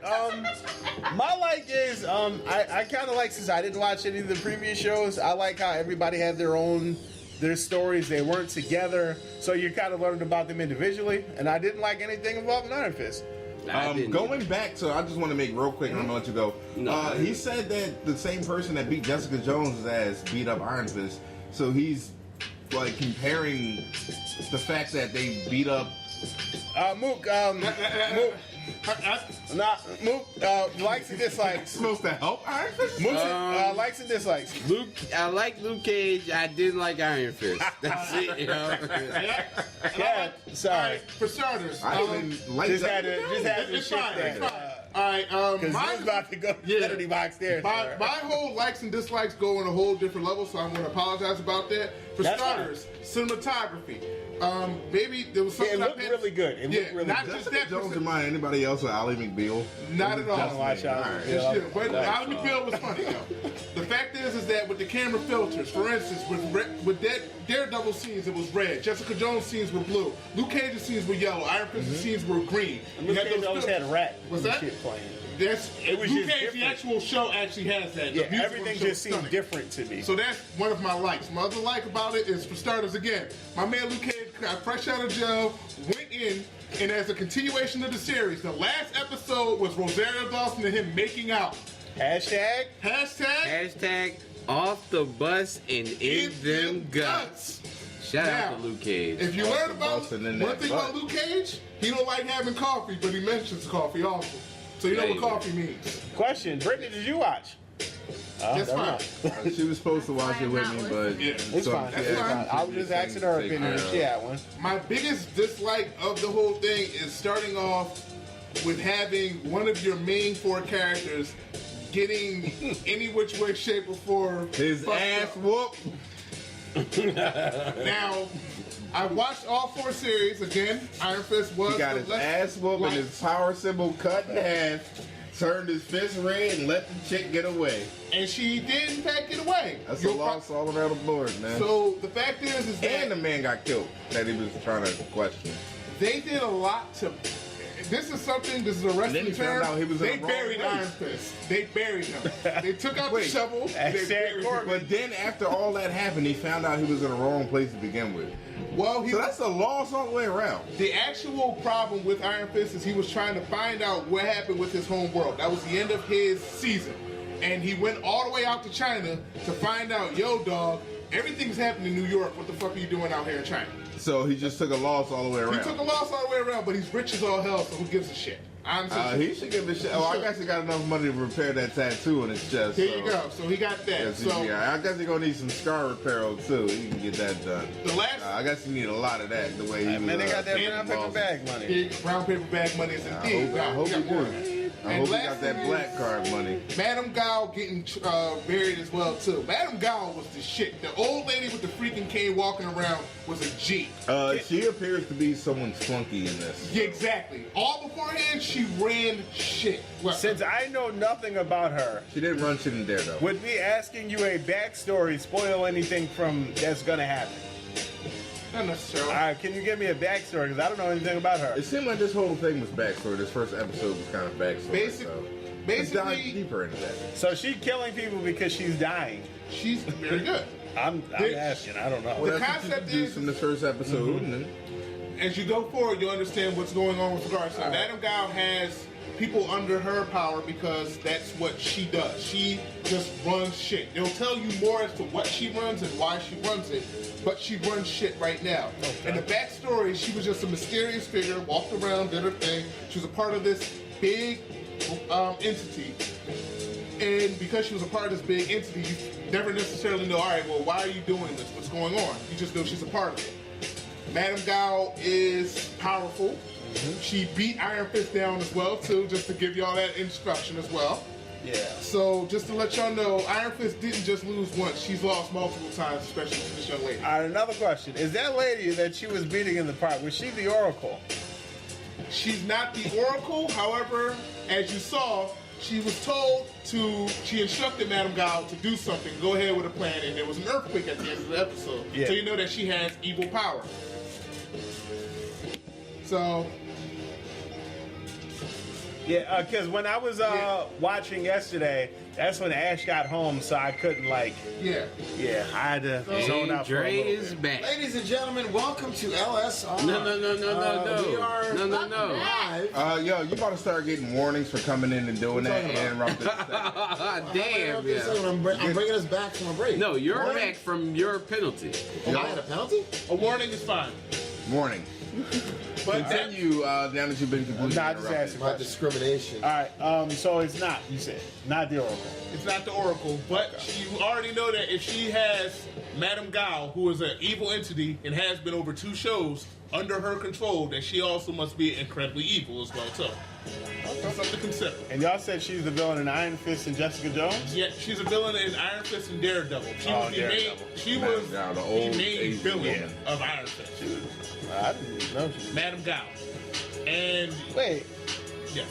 My like is I kind of like, since I didn't watch any of the previous shows, I like how everybody had their stories. They weren't together, so you kind of learned about them individually. And I didn't like anything involving Iron Fist. I didn't Going back to, I just want to make real quick, and I'm gonna let you go. No. He said that the same person that beat Jessica Jones' ass beat up Iron Fist. So he's like comparing the fact that they beat up. Mook, Nah, likes and dislikes. Supposed to help Iron Fist? Likes and dislikes. I like Luke Cage. I didn't like Iron Fist. That's it, you know. Yeah, sorry. Alright, for starters, I didn't like Just that. had to it's shift fine. that. It's fine. All right, Because my, he was about to go Yeah. 70 box there. my whole likes and dislikes go on a whole different level, so I'm going to apologize about that. For That's starters, cinematography. Maybe there was Yeah, something it I looked paid- really good. It looked really not good. just Jessica that. Jones remind anybody else of Ally McBeal? Not at all. Just Watch me. out. All right. Yeah. Shit, but Ally McBeal was funny though. The fact is that with the camera filters, for instance, with Daredevil scenes it was red, Jessica Jones scenes were blue, Luke Cage's scenes were yellow, Iron Fist's scenes were green. Luke Cage always had a rat. What's and that? shit playing. It was Luke just Cage, the different. actual show actually has that. The Yeah, music everything on the show just is seemed stunning. different to me. So that's one of my likes. My other like about it is, for starters, again, my man Luke Cage got fresh out of jail, went in, and as a continuation of the series, the last episode was Rosario Dawson and him making out. Hashtag. Hashtag off the bus and in them guts. Shout out Now, to Luke Cage. If you learn about busting in one that thing butt. about Luke Cage, he don't like having coffee, but he mentions coffee also. So you know There what you go. coffee means. Question. Brittany, did you watch? That's never fine. mind. She was supposed to watch it with me, but Yeah. It's so- fine. That's It's fine. fine. I was just asking her Take opinion. care of. She had one. My biggest dislike of the whole thing is starting off with having one of your main four characters getting any which way, shape, or form His fucked ass up. whoop. Now, I watched all four series again. Iron Fist was He got the his less ass whooped and liked. his power symbol cut in half. Turned his fist red and let the chick get away. And she did in fact get away. That's a You'll loss all around the board, man. So the fact is that And the man got killed that he was trying to question. they did a lot to. This is a wrestling then he term. found out he was in they the wrong buried place. Iron Fist. They buried him. They took out the Wait. shovel. They Hashtag buried him. But then after all that happened, he found out he was in the wrong place to begin with. Well, So that's a loss all the way around. the actual problem with Iron Fist is he was trying to find out what happened with his home world. That was the end of his season. And he went all the way out to China to find out, yo, dog, everything's happening in New York. What the fuck are you doing out here in China? So he just took a loss all the way He around. took a loss all the way around, but he's rich as all hell, so who gives a shit? Honestly, He should give a shit. Oh, I guess he got enough money to repair that tattoo on his chest. there so. you go. So he got that. Yes, So yeah, I guess he's gonna need some scar repair too. He can get that done. the last I guess you need a lot of that. The way he Man, they got that man, brown paper balls. bag money. big brown paper bag money is indeed. I hope he got more. do. I And hope he last got that thing black is- card money. Madame Gao getting buried as well too. Madame Gao was the shit. The old lady with the freaking cane walking around was a G. She appears to be someone flunky in this. Yeah, exactly. All beforehand, she ran shit. Well, Since I know nothing about her, She didn't run shit in there though. would me asking you a backstory spoil anything from that's gonna happen? not necessarily. Can you give me a backstory? Because I don't know anything about her. It seemed like this whole thing was backstory. This first episode was kind of backstory. Basic- so let's dive basically, deeper into that. So she's killing people because she's dying. she's very good. I'm They- asking. I don't know. Well, The that's what you concept do is- from the first episode. And then, As you go forward, you'll understand what's going on with regards to Madame Gao has people under her power because that's what she does. She just runs shit. They'll tell you more as to what she runs and why she runs it, but she runs shit right now. And the backstory, she was just a mysterious figure, walked around, did her thing. She was a part of this big entity. And because she was a part of this big entity, you never necessarily know, all right, well, why are you doing this? What's going on? You just know she's a part of it. Madame Gao is powerful. She beat Iron Fist down as well, too, just to give y'all that instruction as well. Yeah. So, just to let y'all know, Iron Fist didn't just lose once. She's lost multiple times, especially to this young lady. All right, another question. Is that lady that she was beating in the park, was she the Oracle? She's not the Oracle. However, as you saw, she was told to, she instructed Madame Gao to do something, go ahead with a plan, and there was an earthquake at the end of the episode. Yeah. So you know that she has evil power. So, Yeah, because when I was watching yesterday, that's when Ash got home, so I couldn't like. yeah. Yeah, I had to zone out for a Dre little is bit. back. Ladies and gentlemen, welcome to LSR. No. We are No. live. yo, you about to start getting warnings for coming in and doing that and interrupting. Damn, Okay, yeah. so I'm bringing us back from a break. No, you're Warning? back from your penalty. Oh, I had a penalty? A warning is fine. Morning. But that, Continue now that you've been completely Nah, I just asked interrupted. you. My discrimination. All right. So it's not. You said not the Oracle. it's not the Oracle, but you already know that if she has Madame Gao, who is an evil entity and has been over 2 shows under her control, that she also must be incredibly evil as well too. That's something to consider. And y'all said she's the villain in Iron Fist and Jessica Jones. Yet she's a villain in Iron Fist and Daredevil. She was the main. Daredevil. She Madame was Gao, the the old main Asian villain woman. of Iron Fist. I didn't even know she. Madame Gao. And Wait. yes,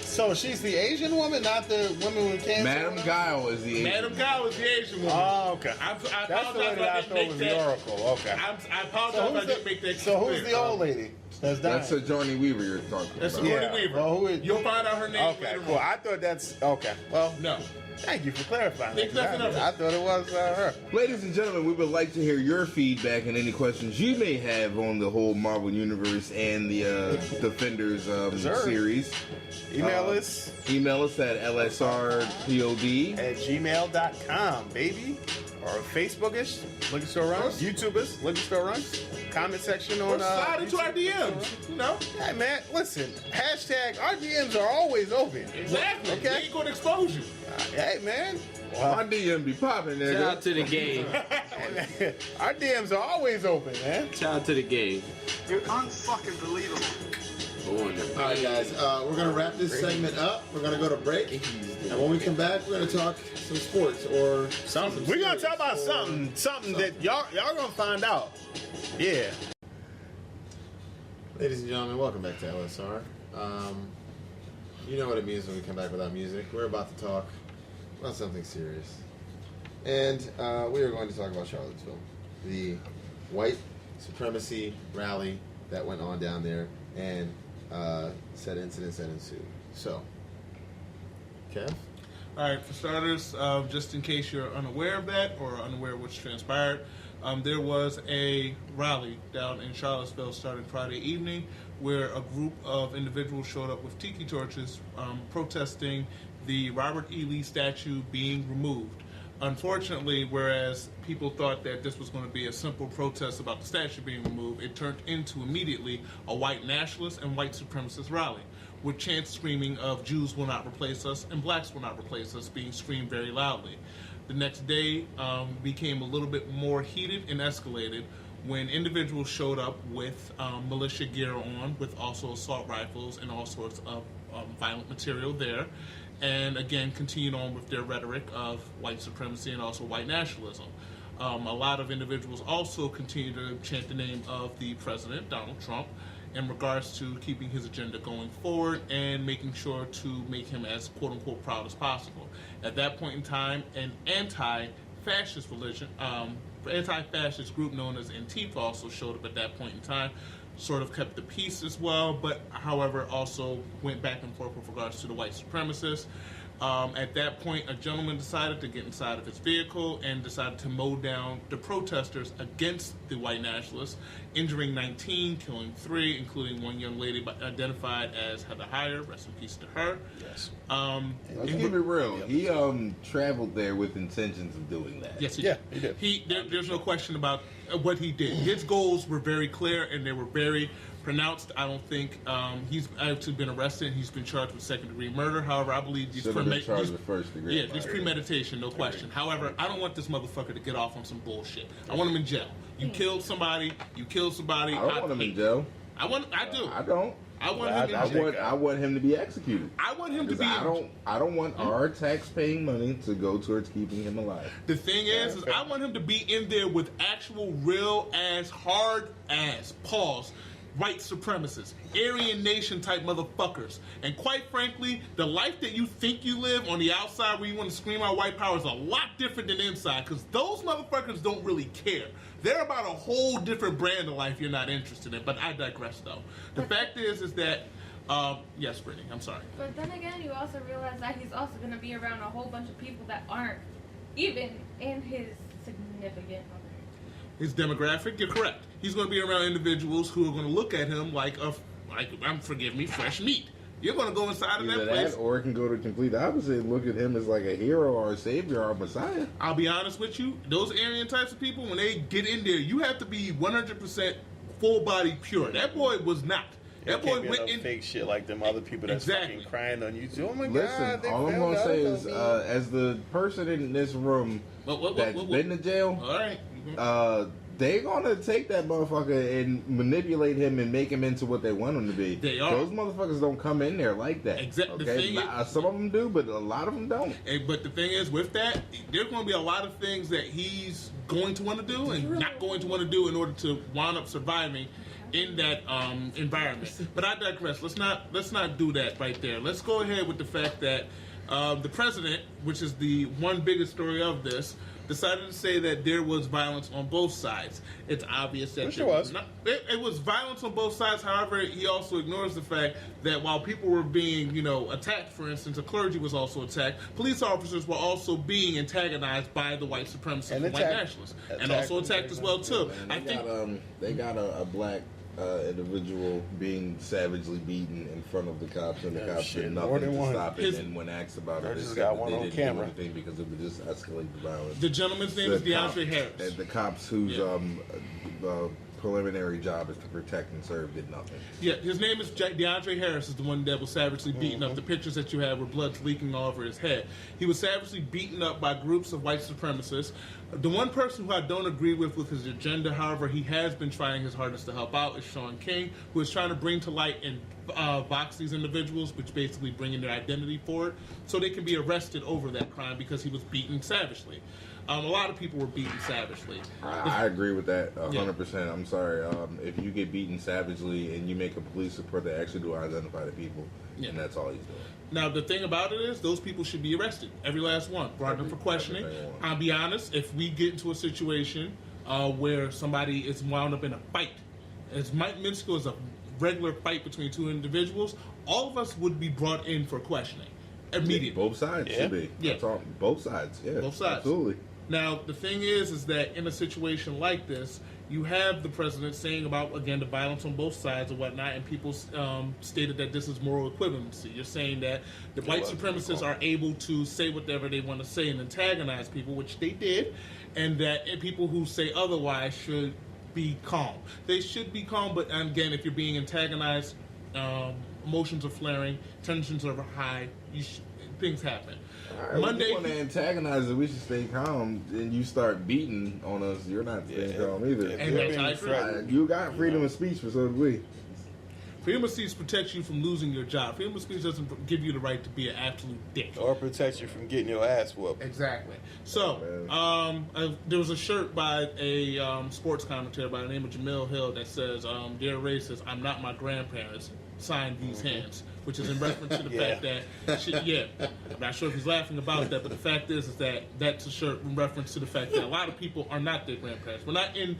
So she's the Asian woman, not the woman with cancer. Madame Guile is the Madame Gao is the Asian woman. Oh, okay. I That's the apologize lady if that I I didn't thought make was the that. Oracle. Okay. I apologize if I didn't make that. So who's clear. the old lady that's dying? That's Johnny Weaver you're talking That's about. Sigourney Weaver. Well, who is? You'll find out her name Okay, later cool. on. I thought that's okay. Well, No. thank you for clarifying. Think that, 'cause nothing of it. I thought it was her. Ladies and gentlemen, we would like to hear your feedback and any questions you may have on the whole Marvel Universe and the Defenders Sir. series. Email us Email us at lsrpod. at gmail.com, baby. Or Facebookish, Liquor Store Runs. YouTubers, Liquor Store Runs. Comment section Or on slide into our YouTube. DMs. You know? Hey man, listen. Hashtag our DMs are always open. Exactly. Okay. We ain't gonna expose you. Hey man. My DM be popping, Shout out nigga. to the game. Our DMs are always open, man. Shout out to the game. You're unfucking believable. Go on there. All right, guys. We're gonna wrap this segment up. We're gonna go to break, and when we come back, we're gonna talk some sports or Something. We're gonna talk about series or something that y'all gonna find out. Yeah. Ladies and gentlemen, welcome back to LSR. You know what it means when we come back without music. We're about to talk about something serious. And we are going to talk about Charlottesville, the white supremacy rally that went on down there, and said incidents that ensued. So, Kev? All right, for starters, just in case you're unaware of that or unaware of what's transpired, there was a rally down in Charlottesville starting Friday evening where a group of individuals showed up with tiki torches protesting the Robert E. Lee statue being removed. Unfortunately, whereas people thought that this was going to be a simple protest about the statue being removed, it turned into immediately a white nationalist and white supremacist rally, with chants screaming of Jews will not replace us and blacks will not replace us being screamed very loudly. The next day became a little bit more heated and escalated when individuals showed up with militia gear on, with also assault rifles and all sorts of violent material there, and again continued on with their rhetoric of white supremacy and also white nationalism. A lot of individuals also continue to chant the name of the president, Donald Trump, in regards to keeping his agenda going forward and making sure to make him as quote-unquote proud as possible. At that point in time, an anti-fascist group known as Antifa also showed up at that point in time, sort of kept the peace as well, but however also went back and forth with regards to the white supremacists. At that point, a gentleman decided to get inside of his vehicle and decided to mow down the protesters against the white nationalists, injuring 19, killing 3, including one young lady identified as Heather Heyer. Rest in peace to her. Yes. Let's keep it real. He traveled there with intentions of doing that. Yes, he Yeah, did. he did. There's no question about what he did. His goals were very clear and they were very pronounced. I don't think he's actually been arrested. He's been charged with second-degree murder. However, I believe he's Should have been charged with first degree. Yeah, there's premeditation, no question. However, I don't want this motherfucker to get off on some bullshit. I want him in jail. You killed somebody. You killed somebody. I don't want him in jail. I do. I don't. I want him in jail. I want him to be executed. I want him to Because be. I don't want our tax-paying money to go towards keeping him alive. The thing is I want him to be in there with actual, real ass, hard ass, pause, white supremacists, Aryan Nation type motherfuckers. And quite frankly, the life that you think you live on the outside where you want to scream out white power is a lot different than inside, because those motherfuckers don't really care. They're about a whole different brand of life you're not interested in. But I digress, though. The fact is that, yes, Brittany, I'm sorry. But then again, you also realize that he's also going to be around a whole bunch of people that aren't even in his significant other. His demographic, you're correct. He's going to be around individuals who are going to look at him like forgive me, fresh meat. You're going to go inside of Either that place. that, or it can go to complete opposite and look at him as like a hero or a savior or a messiah. I'll be honest with you, those Aryan types of people, when they get in there, you have to be 100% full body pure. That boy was not. That boy Can't be went no in. fake shit like them other people that's Exactly. fucking crying on YouTube. Oh my Listen, god! They all I'm found gonna out say about is, me. as the person in this room that's been to jail, All right. they gonna take that motherfucker and manipulate him and make him into what they want him to be. They are. Those motherfuckers don't come in there like that. Exactly. The Okay, thing is- some of them do, but a lot of them don't. But the thing is, with that, there's going to be a lot of things that he's going to want to do and not going to want to do in order to wind up surviving in that environment. But I digress. Let's not do that right there. Let's go ahead with the fact that the president, which is the one biggest story of this, decided to say that there was violence on both sides. It's obvious that Which there there was. not. It was violence on both sides. However, he also ignores the fact that while people were being, attacked, for instance, a clergy was also attacked. Police officers were also being antagonized by the white supremacists and white attacked. nationalists, and also attacked as well too. And I think. they got a black individual being savagely beaten in front of the cops, and the cops shit, did more nothing than to one. stop it. And when asked about I it, they just said got that one they on didn't camera. do anything because it would just escalate the violence. The gentleman's name is DeAndre Harris. And the cops whose Yeah. preliminary job is to protect and serve did nothing. Yeah, his name is DeAndre Harris, is the one that was savagely beaten up. The pictures that you have where blood's leaking all over his head. He was savagely beaten up by groups of white supremacists. The one person who I don't agree with his agenda, however, he has been trying his hardest to help out, is Sean King, who is trying to bring to light and box these individuals, which basically bringing their identity forward, so they can be arrested over that crime because he was beaten savagely. A lot of people were beaten savagely. I agree with that 100%. I'm sorry. If you get beaten savagely and you make a police report, they actually do identify the people, Yeah. and that's all he's doing. Now, the thing about it is, those people should be arrested. Every last one. Brought in for questioning. I'll be honest, if we get into a situation where somebody is wound up in a fight, as Mike Minsko is a regular fight between two individuals, all of us would be brought in for questioning immediately. Both sides should be. Yeah. That's all. Both sides. Yeah. Both sides. Absolutely. Now, the thing is that in a situation like this, you have the president saying about, again, the violence on both sides and whatnot, and people stated that this is moral equivalency. You're saying that the white supremacists are able to say whatever they want to say and antagonize people, which they did, and that people who say otherwise should be calm. They should be calm, but again, if you're being antagonized, emotions are flaring, tensions are high, things happen. Right, Monday, if you want to antagonize it, we should stay calm. And you start beating on us, you're not staying calm either. And that's how I feel. You got freedom of speech, but so do we. Freedom of speech protects you from losing your job. Freedom of speech doesn't give you the right to be an absolute dick. Or protect you from getting your ass whooped. Exactly. So, there was a shirt by a sports commentator by the name of Jamil Hill that says, "Dear racist, I'm not my grandparents. Sign these hands," which is in reference to the fact that, I'm not sure if he's laughing about that, but the fact is that that's a shirt in reference to the fact that a lot of people are not their grandparents. We're not in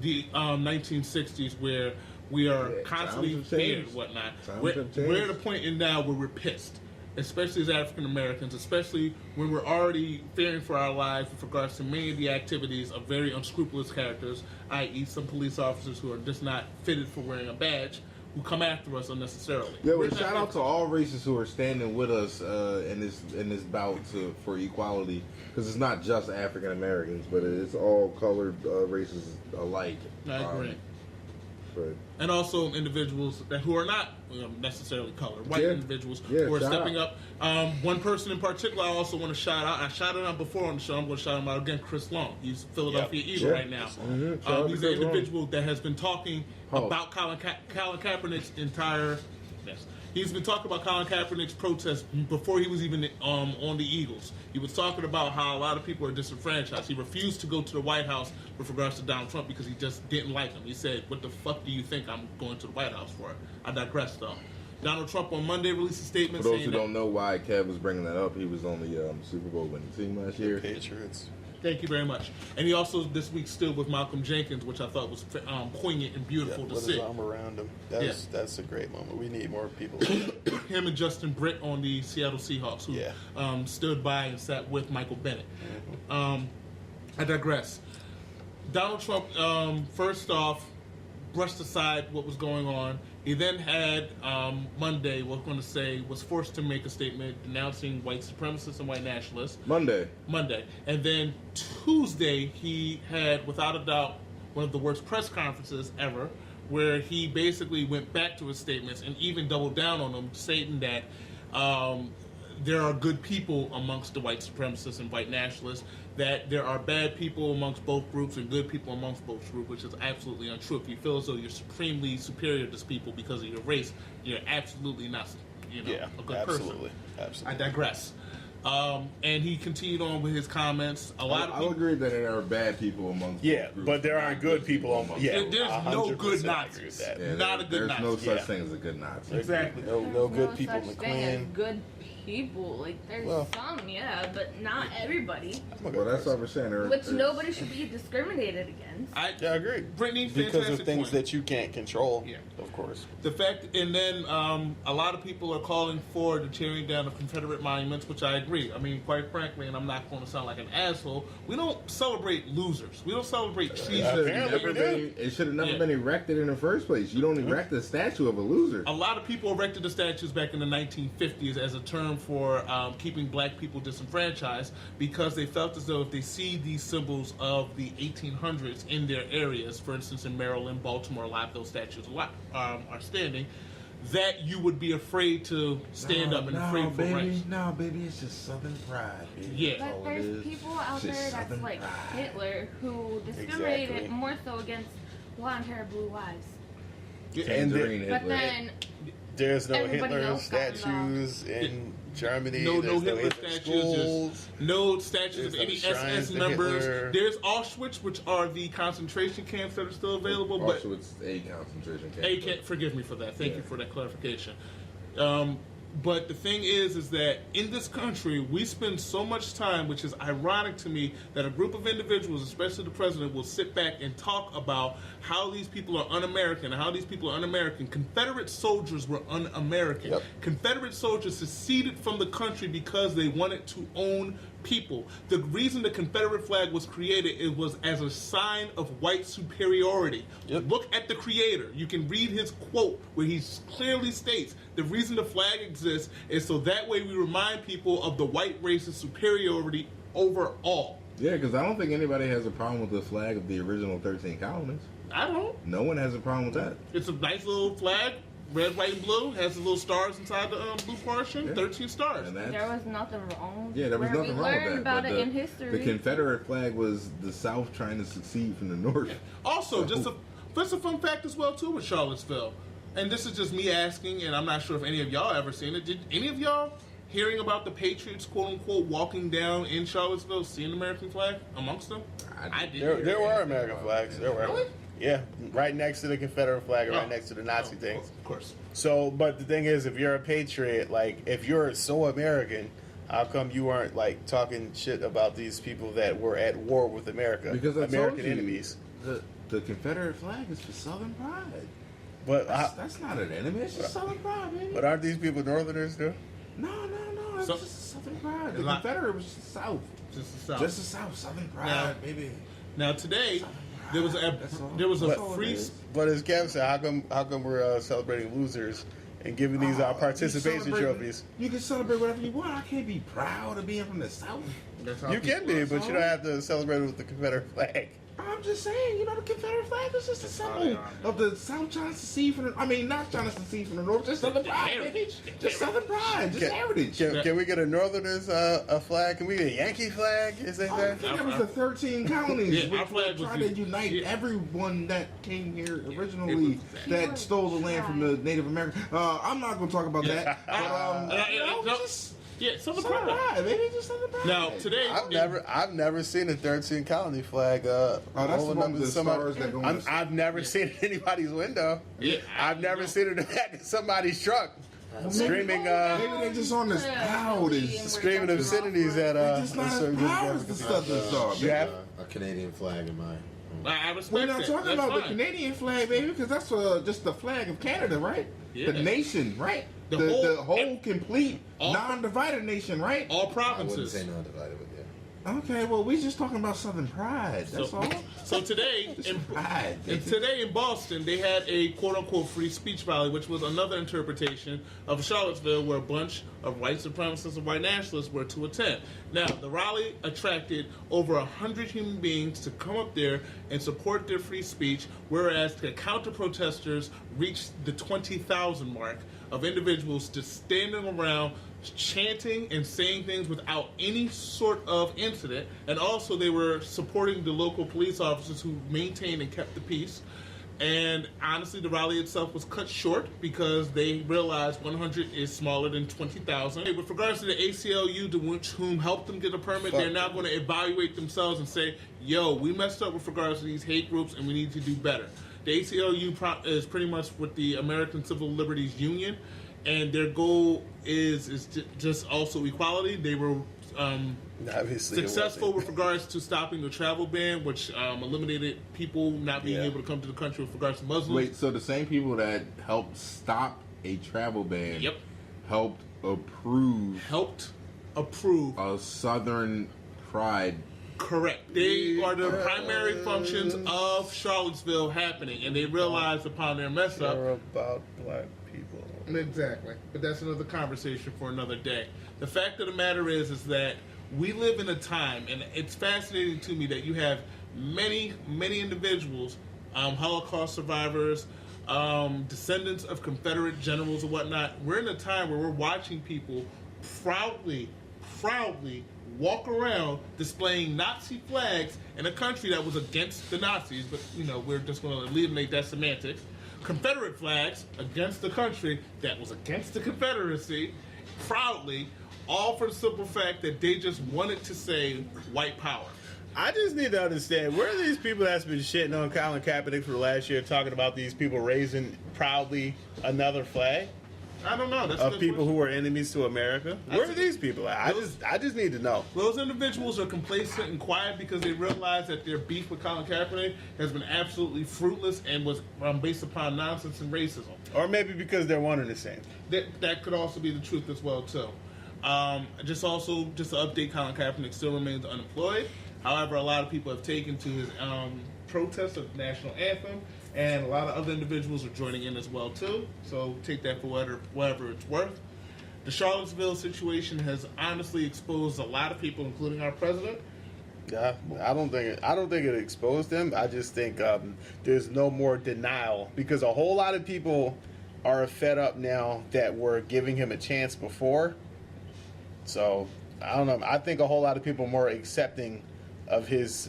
the 1960s where we are constantly feared and whatnot. We're at a point in now where we're pissed, especially as African Americans, especially when we're already fearing for our lives with regards to many of the activities of very unscrupulous characters, i.e. some police officers who are just not fitted for wearing a badge, who come after us unnecessarily. Yeah, well, shout out to all races who are standing with us in this bout for equality, because it's not just African Americans, but it's all colored races alike. I agree. But And also individuals who are not necessarily colored, white individuals Yeah, who are shout stepping up. One person in particular I also want to shout out. I shouted out before on the show. I'm going to shout him out again. Chris Long. He's Philadelphia Eagle right now. Shout out to He's Chris an individual that has been talking Pause. about Colin Kaepernick's entire. Yes. He's been talking about Colin Kaepernick's protest before he was even on the Eagles. He was talking about how a lot of people are disenfranchised. He refused to go to the White House with regards to Donald Trump because he just didn't like him. He said, "What the fuck do you think I'm going to the White House for?" I digress, though. Donald Trump on Monday released a statement for those saying who don't know why Kev was bringing that up, he was on the Super Bowl winning team last year. Patriots. Thank you very much. And he also this week stood with Malcolm Jenkins, which I thought was poignant and beautiful to With see. his arm around him. That's a great moment. We need more people. Him and Justin Britt on the Seattle Seahawks, who stood by and sat with Michael Bennett. I digress. Donald Trump, first off, brushed aside what was going on. He then had Monday, was forced to make a statement denouncing white supremacists and white nationalists. Monday. And then Tuesday, he had, without a doubt, one of the worst press conferences ever, where he basically went back to his statements and even doubled down on them, stating that there are good people amongst the white supremacists and white nationalists, that there are bad people amongst both groups and good people amongst both groups, which is absolutely untrue. If you feel as though you're supremely superior to these people because of your race, you're absolutely not, a good person. Absolutely. I digress. And he continued on with his comments. A lot of I people. agree that there are bad people amongst Yeah, both groups, but there aren't good people on. Yeah, There's no 100% good agree Nazis. with that. Yeah, Not a good there's Nazi. no such Yeah. thing as a good Nazi. Exactly. No good people in such the thing as Klan. good people. Like there's Well- some, yeah, but not everybody. Well, that's what we're saying. Which nobody should be discriminated against. Yeah, I agree. Brittany, Because fantastic of things point. that you can't control. Yeah. Of course. The fact, and then a lot of people are calling for the tearing down of Confederate monuments, which I agree. I mean, quite frankly, and I'm not going to sound like an asshole, we don't celebrate losers. We don't celebrate cheese. It should have never been erected in the first place. You don't erect a statue of a loser. A lot of people erected the statues back in the 1950s as a term for keeping black people disenfranchised because they felt as though if they see these symbols of the 1800s in their areas, for instance in Maryland, Baltimore, a lot of those statues are standing, that you would be afraid to stand up and afraid for rights. No, baby, it's just Southern pride. Baby. Yeah. That's all But it there's is. people out It's there just that's Southern like pride. Hitler who discriminated Exactly. more so against blonde hair, blue eyes. And Tangerine But Hitler. then there's no Everybody Hitler else got statues in Germany. No There's Hitler statues. schools. Just no statues of There's any no shrines SS to members. Hitler. There's Auschwitz, which are the concentration camps that are still available. But Auschwitz, a concentration camp. A can't forgive me for that. Thank Yeah. you for that clarification. But the thing is that in this country, we spend so much time, which is ironic to me, that a group of individuals, especially the president, will sit back and talk about how these people are un-American and how these people are un-American. Confederate soldiers were un-American. Yep. Confederate soldiers seceded from the country because they wanted to own people. The reason the Confederate flag was created, it was as a sign of white superiority. Yep. Look at the creator. You can read his quote where he clearly states the reason the flag exists is so that way we remind people of the white race's superiority over all. Yeah, because I don't think anybody has a problem with the flag of the original 13 colonies. I don't. No one has a problem with that. It's a nice little flag, red, white, and blue. Has the little stars inside the blue portion. Yeah. 13 stars. And there that's, was nothing wrong. yeah, there was where nothing we wrong learned with that. about but it the, in history. the Confederate flag was the South trying to succeed from the North. Also, just a fun fact as well too with Charlottesville, and this is just me asking, and I'm not sure if any of y'all ever seen it. Did any of y'all hearing about the Patriots, quote unquote, walking down in Charlottesville, seeing the American flag amongst them? I did. There were American flags. There were. Really? Yeah, right next to the Confederate flag, Oh. right next to the Nazi thing. Of course. So, but the thing is, if you're a patriot, like if you're so American, how come you aren't like talking shit about these people that were at war with America, Because I American told you, enemies? The Confederate flag is for Southern pride. But That's not an enemy. It's just Southern pride, baby. but aren't these people Northerners too? No. It's So- just Southern pride. The It's not- Confederate was just the South. Just the South. Just the South. Southern pride, Now- baby. Now today, there was a That's all. free. But as Kev said, how come we're celebrating losers and giving these participation trophies? You can celebrate whatever you want. I can't be proud of being from the South. That's how You people can be, are. but you don't have to celebrate it with the Confederate flag. I'm just saying, the Confederate flag is just a symbol of the South trying to secede from the. I mean, not trying to secede from the North. Just Southern pride, baby. Just Southern pride. Just heritage. Can we get a Northerners a flag? Can we get a Yankee flag? Is that I fair? think it was the 13 colonies, Yeah, our which flag were was trying to the- unite yeah. everyone that came here originally that stole the land from the Native Americans. I'm not going to talk about that. But, just Yeah, Southern Southern pride. pride, baby. Just Southern pride. Now today, I've never seen a 13 colony flag. that's the rolling one up with in the somebody- stars that go on the- I've never seen it in anybody's window. Yeah, I've never seen it in the back of somebody's truck. Screaming, Maybe they just on this proud as screaming obscenities at they're just a not as certain proud as the Southern Star. You have- A Canadian flag in mine. I respect We're not that. talking That's about the fine. Canadian flag, baby, because that's just the flag of Canada, right? Yeah. The nation, right? The The whole- whole complete, all- non-divided nation, right? All I wouldn't provinces. say non-divided, but yeah. Okay, well, we just talking about Southern pride. That's all. So today, Just pride. today in Boston, they had a quote-unquote free speech rally, which was another interpretation of Charlottesville, where a bunch of white supremacists and white nationalists were to attend. Now, the rally attracted over 100 human beings to come up there and support their free speech, whereas the counter-protesters reached the 20,000 mark of individuals just standing around chanting and saying things without any sort of incident, and also they were supporting the local police officers who maintained and kept the peace. And honestly, the rally itself was cut short because they realized 100 is smaller than 20,000. With regards to the ACLU, to which whom helped them get a permit, they're now going to evaluate themselves and say, yo, we messed up with regards to these hate groups and we need to do better. The ACLU is pretty much with the American Civil Liberties Union, and their goal is just also equality. They were Obviously, successful with regards to stopping the travel ban, which eliminated people not being able to come to the country with regards to Muslims. Wait, so the same people that helped stop a travel ban Yep. helped approve a Southern pride. Correct. They are the primary functions of Charlottesville happening, and they realized upon their mess up. Care about black people. Exactly. But that's another conversation for another day. The fact of the matter is that we live in a time, and it's fascinating to me that you have many individuals, Holocaust survivors, descendants of Confederate generals and whatnot. We're in a time where we're watching people proudly walk around displaying Nazi flags in a country that was against the Nazis, but we're just going to eliminate that semantics. Confederate flags against the country that was against the Confederacy, proudly, all for the simple fact that they just wanted to say white power. I just need to understand, where are these people that's been shitting on Colin Kaepernick for the last year talking about these people raising proudly another flag I don't know. That's a of good people question. who are enemies to America? Where are these people at? I just need to know. Those individuals are complacent and quiet because they realize that their beef with Colin Kaepernick has been absolutely fruitless and was based upon nonsense and racism. Or maybe because they're one and the same. That could also be the truth as well too. Just to update, Colin Kaepernick still remains unemployed. However, a lot of people have taken to his protest of the national anthem, and a lot of other individuals are joining in as well too. So take that for whatever it's worth. The Charlottesville situation has honestly exposed a lot of people, including our president. Yeah, I don't think it exposed them. I just think there's no more denial because a whole lot of people are fed up now that were giving him a chance before. So I don't know. I think a whole lot of people are more accepting of his,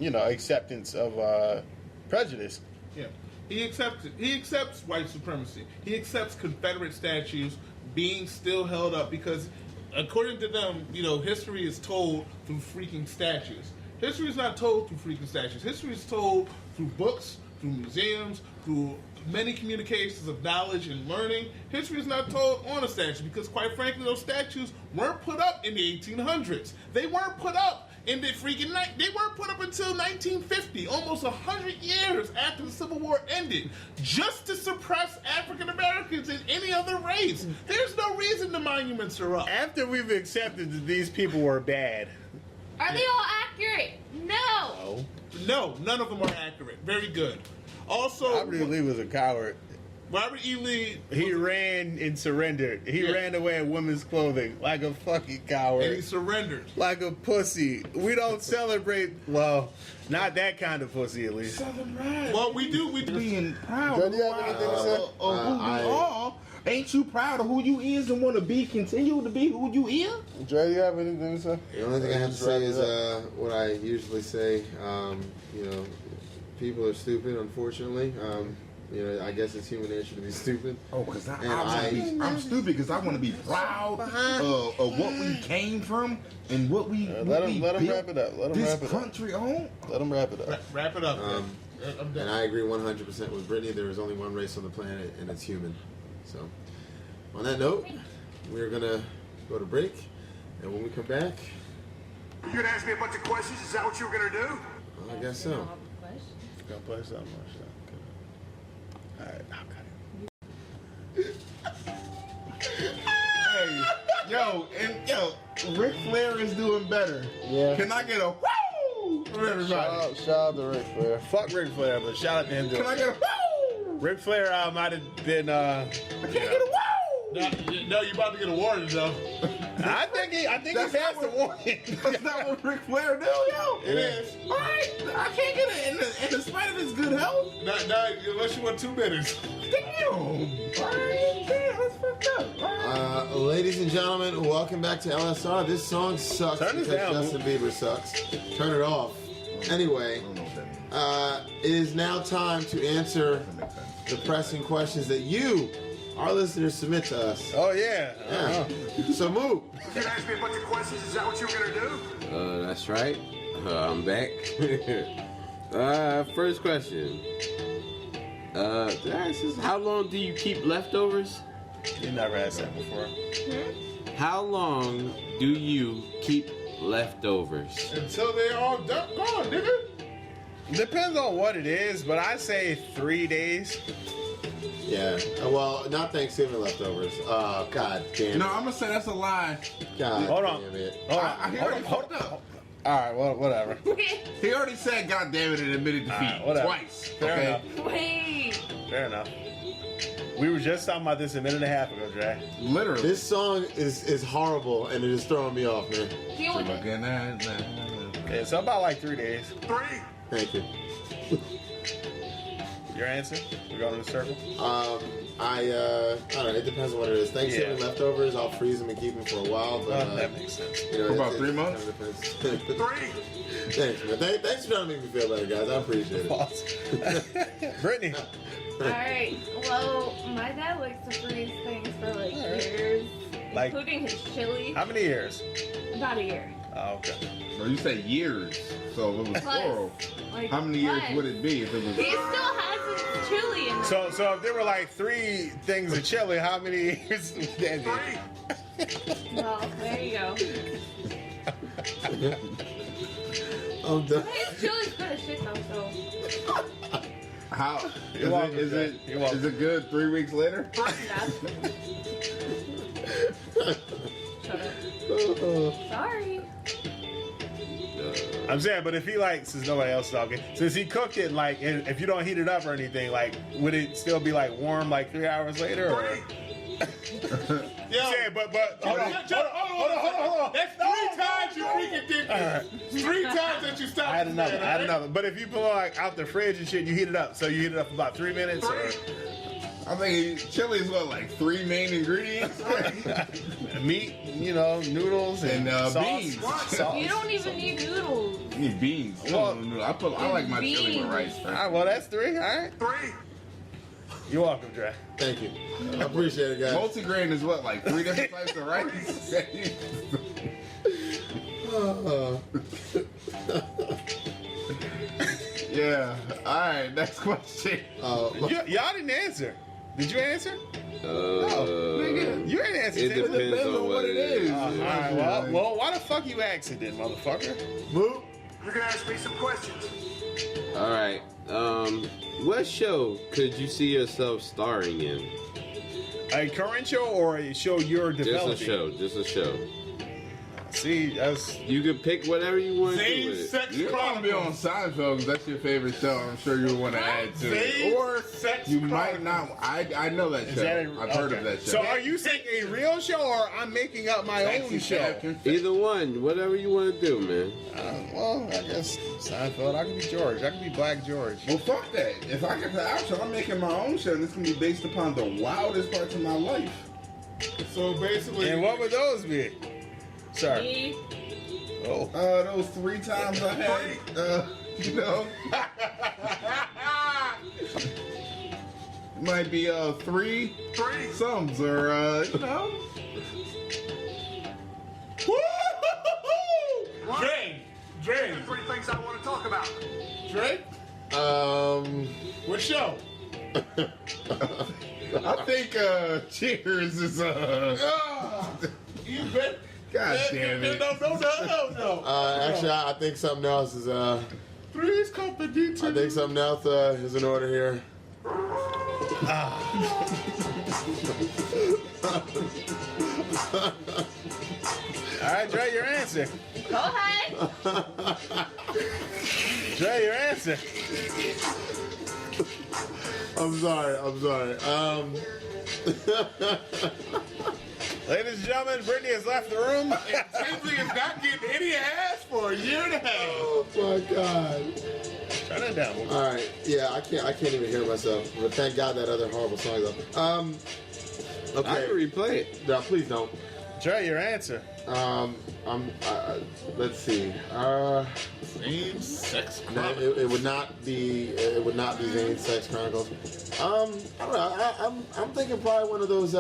acceptance of prejudice. Yeah, he accepts white supremacy. He accepts Confederate statues being still held up because, according to them, history is told through freaking statues. History is not told through freaking statues. History is told through books, through museums, through many communications of knowledge and learning. History is not told on a statue because, quite frankly, those statues weren't put up in the 1800s. They weren't put up in the freaking night. They weren't put up until 1950, almost 100 years after the Civil War ended, just to suppress African Americans and any other race. There's no reason the monuments are up. After we've accepted that these people were bad. Are they all accurate? No. No, none of them are accurate. Very good. Also, Robert E. Lee was a coward. Robert E. Lee, He ran and surrendered. He ran away in women's clothing like a fucking coward. and he surrendered. Like a pussy. We don't celebrate, well, not that kind of pussy at least. Well, we do. Being proud Don't you have anything to say? of who you are. Ain't you proud of who you is and want to be, continue to be who you is? Dre, you have anything to say? The only thing I have to say is what I usually say. People are stupid, unfortunately. I guess it's human nature to be stupid. Oh, because And I'm stupid because I want to be proud of what we came from and what we Let him built wrap it up. Let him this wrap it up. country on. Let him wrap it up. Wrap it up. Um, I'm done. And I agree 100% with Brittany. There is only one race on the planet, and it's human. So, on that note, we're going to go to break. And when we come back, You gonna ask me a bunch of questions? Is that what you were gonna do? well, I guess so. Gonna play something more stuff. Alright, Hey, yo, Ric Flair is doing better. Yeah. Can I get a woo from everybody? Shout out to Ric Flair. Fuck Ric Flair, but shout out to him. Can I get a woo? Ric Flair might have been. I can't get a woo. No, you about to get a warning though. I think he That's passed the not warning. That's not what Ric Flair do, yo. It is. All right, I can't get it in spite of his good health. Not unless you want 2 minutes. Damn. All right, damn, that's fucked up. All right. Ladies and gentlemen, welcome back to LSR. This song sucks Turn this because down, Justin Bieber sucks. Turn it off. Anyway, I don't know what that means. it is now time to answer Doesn't make sense. the pressing questions that you, our listeners, submit to us. Oh yeah. Yeah. So move. You gonna ask me a bunch of questions? Is that what you were gonna do? That's right. I'm back. First question. Did I ask this? How long do you keep leftovers? You never asked that before. How long do you keep leftovers? Until they're all done, gone, nigga. Depends on what it is, but I say 3 days. Yeah. Well, not Thanksgiving leftovers. God damn. No, I'm gonna say that's a lie. God Hold on. damn it. Hold I already fucked up. All right, well, whatever. He already said, "God damn it," and admitted defeat Alright, whatever. twice. Fair okay. enough. Wait. Fair enough. We were just talking about this a minute and a half ago, Dre. Literally. This song is horrible and it is throwing me off, man. Deal with it. Looking at that. Yeah, so about like 3 days. 3. Thank you. Your answer? We're going in a circle? I don't know. It depends on what it is. Thanksgiving Yeah. leftovers, I'll freeze them and keep them for a while. But That makes sense. you know, For about it 3 months? kind of depends. 3. Thanks, man. Thanks for trying to make me feel better, guys. I appreciate it. Pause. Brittany. Alright. Well, my dad likes to freeze things for like years. Like- including his chili. How many years? About a year. Oh, okay. Well, you say years, so if it was Plus, plural. like, How many years plus. would it be if it was? He still has his chili in there. So if there were like 3 things of chili, how many years would that 3. be? Well, there you go. I'm done. His chili's good as shit though, so. How You're welcome, is Jack. it? You're welcome. Is it good 3 weeks later? Yeah. Shut up. Sorry. I'm saying, but if he like, since nobody else is talking, since he cooked it, like, if you don't heat it up or anything, like, would it still be like warm like 3 hours later? Or? 3. Yo, Yeah, but hold on. hold on. That's 3 times you freaking did this. 3 times that you stopped. I had another. saying, I had alright? another. But if you pull like out the fridge and shit, you heat it up. So you heat it up for about 3 minutes. Or 3. I think chili is what, like 3 main ingredients, meat, you know, noodles and, and sauce. beans. Sauce. You don't even need noodles. You need beans. Well, No. I like my chili with rice. All right, well that's 3. All right. 3. You're welcome, Dre. Thank you. I appreciate it, guys. Multigrain is what, like 3 different types of rice? Yeah. All right. Next question. Y'all didn't answer. Did you answer? Nigga. You ain't answer. It did you? depends on what it is. All right. Well, why the fuck you asking then, motherfucker? Move. You're gonna ask me some questions. All right. What show could you see yourself starring in? A current show or a show you're developing? Just a show. See, that's You can pick whatever you want to do Same with it. sex You want to be on chronicles. Seinfeld because that's your favorite show. I'm sure you want to add to it. Same Or sex you might chronicles. not. I know that show. I've heard of that show. So are you saying a real show or I'm making up my own Sexy show? Captain. Either one, whatever you want to do, man. Well, I guess Seinfeld. I could be George. I could be Black George. Well, fuck that. If I get the option, I'm making my own show. And it's gonna be based upon the wildest parts of my life. So basically, And what would those be? Sorry. Me. Oh. Those 3 times I had, you know, might be 3 3. sums or you know. Dre, 3 things I want to talk about. Dre, What show? I think Cheers is you bet. God damn it. No. Actually, I think something else is. Three's Company. I think something else is in order here. All right, Dre, your answer. Go ahead. Dre, your answer. I'm sorry. Ladies and gentlemen, Brittany has left the room. Tinsley is not getting any ass for a year and a half. Oh my God. Turn it down. All right. Yeah, I can't even hear myself. But thank God that other horrible song is up. I Okay. can replay it. No, please don't. Dre, your answer. Let's see. Same sex No, crime. it would not be. It would not be Zane's Sex Chronicles. I don't know. I'm thinking probably one of those.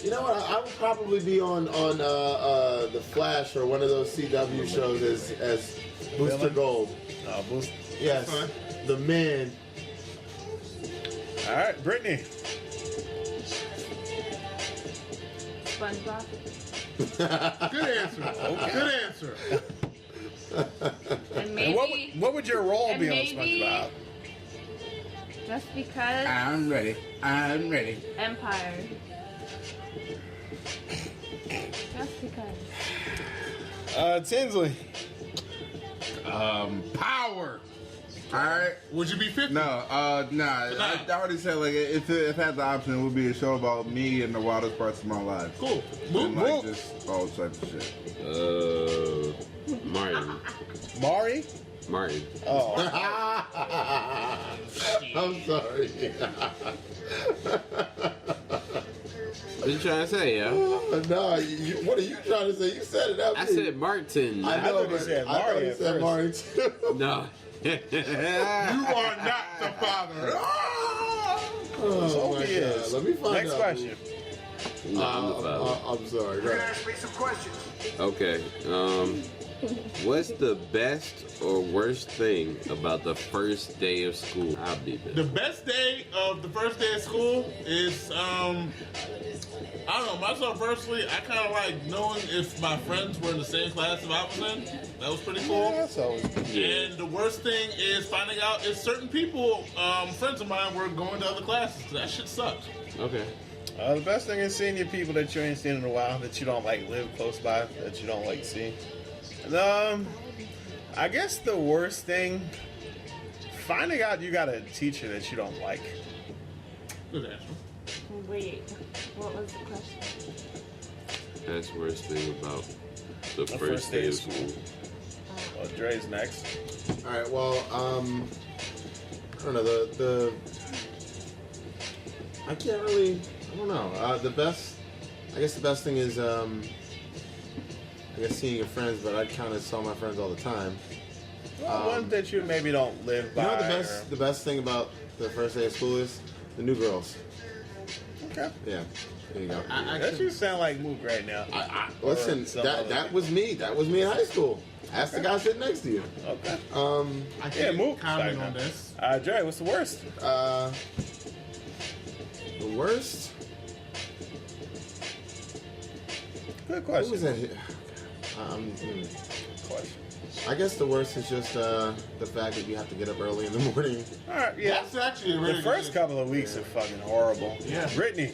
You know what? I would probably be on the Flash or one of those CW shows as Booster Villain? Gold. Boost. Yes, the man. All right, Brittany. SpongeBob. Good answer. Good answer. And And maybe what would your role and be on maybe- SpongeBob? just because I'm ready. Empire. Just because. Tinsley. Power. All right. Would you be 50? No, nah. I already said like if it had the option, it would be a show about me and the wildest parts of my life. Cool. And Move. like just all types of shit. Martin. Mari? Martin. Oh. I'm sorry. What you trying to say, yo? No, what are you trying to say? You said it out. I said Martin. I know, thought he but said I thought Mari he at said first. Mari too. No. You are not the father. Oh my he God. is. Let me find Next out. question. No, I'm the father. I'm sorry. Go You're gonna ahead. ask me some questions. Okay. What's the best or worst thing about the first day of school? I'll be The there. best day of the first day of school is, I don't know, myself personally, I kind of like knowing if my friends were in the same class if I was in. That was pretty cool. That's always good. And the worst thing is finding out if certain people, friends of mine, were going to other classes. That shit sucked. Okay. The best thing is seeing your people that you ain't seen in a while, that you don't like live close by, that you don't like see. And, I guess the worst thing, finding out you got a teacher that you don't like. Good answer. Wait, what was the question? That's the worst thing about the The first day of school. Well, Dre's next. All right. Well, I don't know the. I can't really. I don't know. The best. I guess the best thing is I guess seeing your friends, but I kind of saw my friends all the time. Well, one that you maybe don't live by. You know what the best thing about the first day of school is? The new girls. Okay. Yeah. There you go. That you sound like Mook right now. Listen, Or some other- that was me. That was me in high school. Ask the guy sitting next to you. Okay. I Yeah, can't move. comment Sorry, on man. this. Dre, what's the worst? The worst. Good Who was question. that? Here? Question. I guess the worst is just the fact that you have to get up early in the morning. All right, yeah. That's actually a really The first good couple of weeks are fucking horrible. Yeah. Brittany.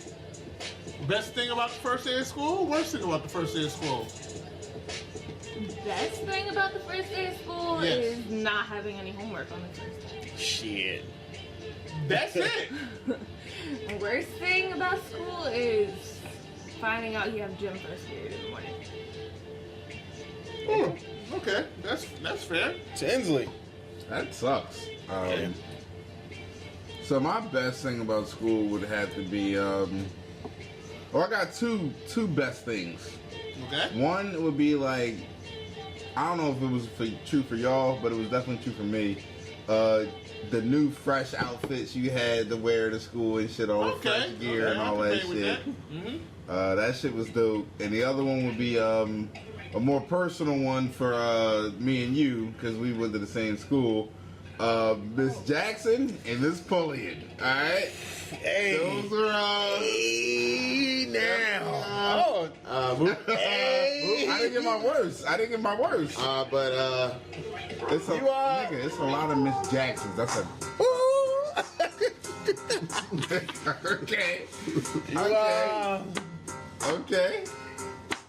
Best thing about the first day of school? Worst thing about the first day of school? Best thing about the first day of school Yes. is not having any homework on the first day. Shit. That's it. The worst thing about school is finding out you have gym first period in the morning. Okay, that's fair. Tinsley. That sucks. So my best thing about school would have to be, well, I got two best things. Okay. One would be like, I don't know if it was true for y'all, but it was definitely true for me. The new fresh outfits you had to wear to school and shit, all the fresh gear and all that shit. That shit was dope. And the other one would be a more personal one for me and you, because we went to the same school. Miss Jackson and Miss Pullian. Alright? Hey. Those are Hey, now. Hey. I didn't get my worst. But It's a nigga, it's a lot of Miss Jacksons. That's a okay. You, Okay.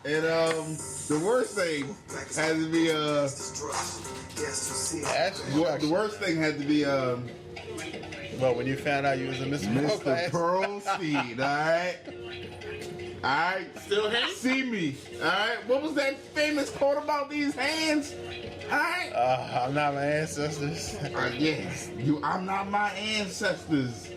And the worst thing had to be the worst thing had to be But when you found out you was a Mr. Mr. Pearl Seed, alright? Alright? Still hate? See me. Alright? What was that famous quote about these hands? Alright? I'm not my ancestors. Yes. I'm not my ancestors.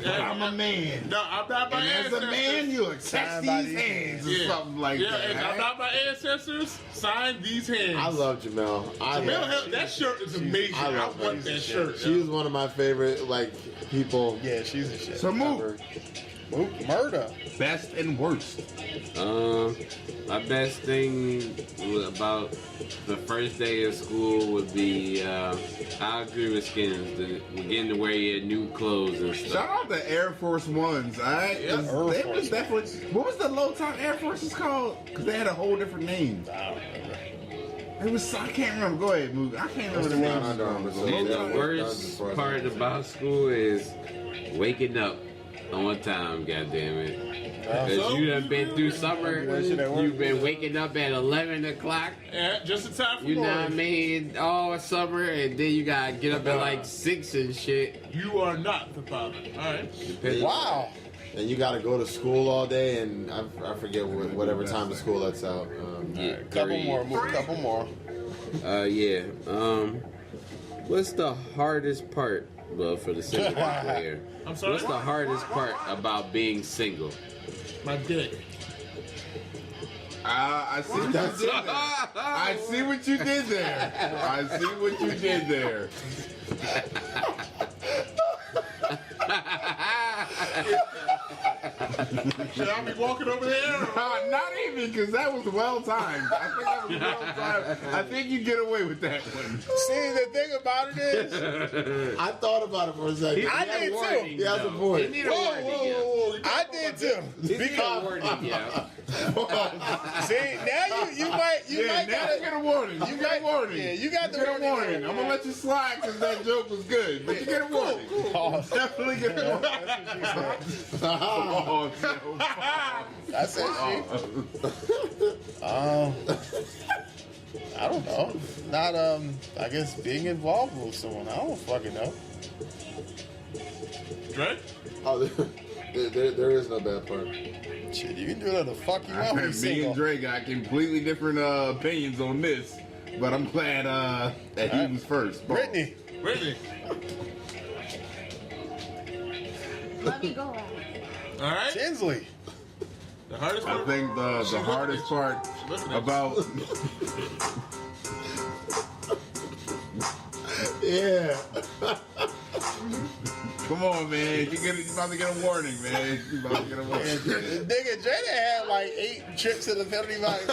But I'm a man. No, I'm not my And as ancestors. a man, you accept these hands or something like yeah, that. and I'm alright? not my ancestors. Sign these hands. I love Jamel. That shirt is amazing. I I love want her. that shirt. She was one of my favorite people. Yeah, she's a shit. So move. ever. Murder. Best and worst. My best thing about the first day of school would be I agree with Skins. We're getting to wear your new clothes and stuff. Shout out to Air Force Ones, alright? Yeah, They was definitely. What was the low top Air Forces called? Because they had a whole different name. I don't remember. It was. I can't remember. Go ahead, Moog. I can't remember the name. Under Armour, so And yeah, the worst part about school is waking up on time, goddammit. Because you done been through summer, you've been waking up at 11 o'clock. Yeah, just in time for You know what I morning. mean? All summer, and then you gotta get up at like 6 and shit. You are not the father. All right. Wow. And you got to go to school all day, and I forget whatever time of school that's out. Yeah, Couple more. Move a couple more. Yeah. What's the hardest part, well, for the single people here? I'm sorry? What's the hardest part about being single? My dick. I see what you did there. I see what you did there. I see what you did there. Should I be walking over there? Not even, because that was well timed. I think that was well timed. I think you get away with that one. See, the thing about it is, I thought about it for a second. I did too. He has a point. Need a warning, yeah. I did too. Need a warning, yeah. See, now you might Yeah, now gotta, you get a warning. You get a warning. Yeah, you got You the get a warning. I'm gonna let you slide because that joke was good, but you get a warning. Definitely get a warning. Oh, no. I said I don't know. Not I guess being involved with someone. I don't fucking know. Right? Oh, there is no bad part. Shit, you can do whatever the fuck you want when you're Me single. and Dre got completely different opinions on this, but I'm glad that he was first. Brittany. Brittany. Let me go out. All right. Tinsley. The hardest I part. think the hardest part about Yeah. come on, man, you about to get a warning, man. You about to get a warning. Nigga, Jada had like 8 trips to the penalty box.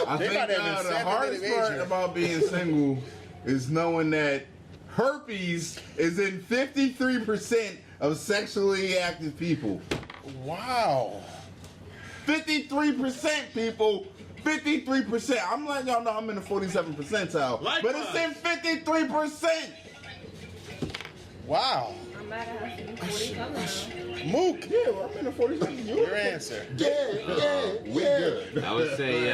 I They think might have been the 7 hardest minute part major. about being single is knowing that herpes is in 53% of sexually active people. Wow. 53% people. 53%. I'm letting y'all know I'm in the 47 percentile. But it's in 53%. Wow. I'm mad at her. She's 47 now. Mook. Yeah, well, I'm in the 47. Your answer. We good. I would say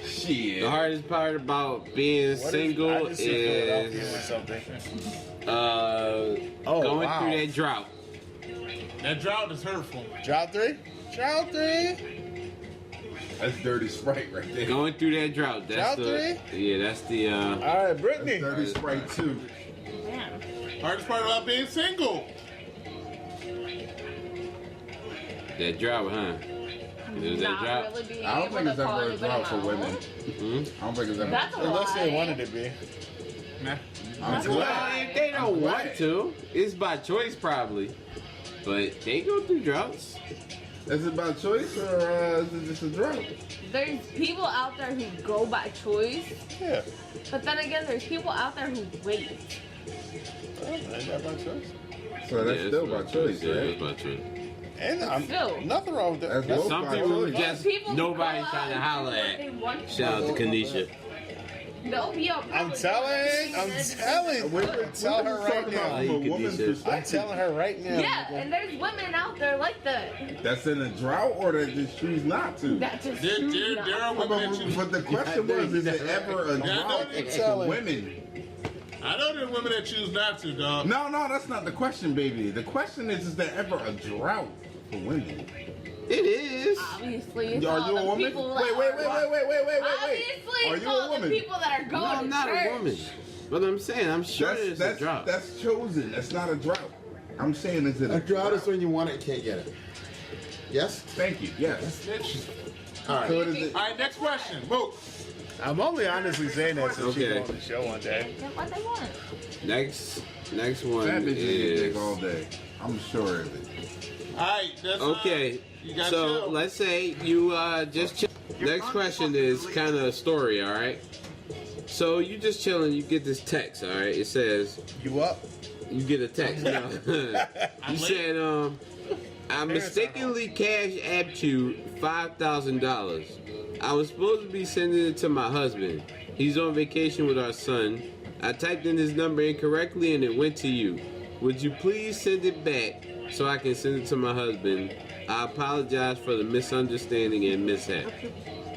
Shit. the hardest part about being single I just see Philadelphia is with something. going wow. through that drought. That drought is hurtful. Drought 3? Drought 3? That's dirty Sprite right there. Going through that drought. That's Drought yeah, that's the All right, Brittany. Dirty Sprite 2. Man. Hardest part about being single. that drought, huh? Is that Not drought? really being I don't able think to it's ever call a anybody drought for my own. women. Hmm? I don't think it's ever. That's a Unless they lie. wanted to be. Nah. I'm Well, glad. if they don't glad. want to, it's by choice probably. But they go through droughts. Is it by choice or is it just a drought? There's people out there who go by choice, Yeah. but then again, there's people out there who wait. Ain't that my choice? So that's Yeah, still it's by choice, Yeah, right? it's by choice. And I'm Still. nothing wrong with that. That's That's both Some by people choice. just People who nobody's go trying to out holler and do at. what they want to Shout out to do. Kanisha. They'll be all I'm telling. I'm telling her right now. You From a could do woman's shit. I'm perspective. telling her right now. Yeah, and there's women out there like that. That's in a drought or that just choose not to. That just There choose are not. women that choose. But the question was, is there ever a Yeah, I know drought they for tell it. women? I know there are women that choose not to, dog. No, that's not the question, baby. The question is there ever a drought for women? It is. Obviously, it's Are all you a the woman? people Wait. Obviously, Are it's you all a woman? the people that are going No, I'm to not church. a woman. But I'm saying, I'm sure there's a drought. That's chosen. That's not a drought. I'm saying, is it A drought is when you want it and can't get it. Yes? Thank you. Yes. All right. So it is. All right, next question. Move. I'm only honestly saying that since she Okay. on the show one day. Get what they want. Next one That bitch is is dick all day. I'm sure of it. All right, that's okay. You got So chill. let's say you just chill. Next question is kind of a story, all right? So you just chilling, you get this text, all right? It says You up? you get a text. No. You said I mistakenly cash apped you $5,000. I was supposed to be sending it to my husband. He's on vacation with our son. I typed in his number incorrectly and it went to you. Would you please send it back so I can send it to my husband? I apologize for the misunderstanding and mishap.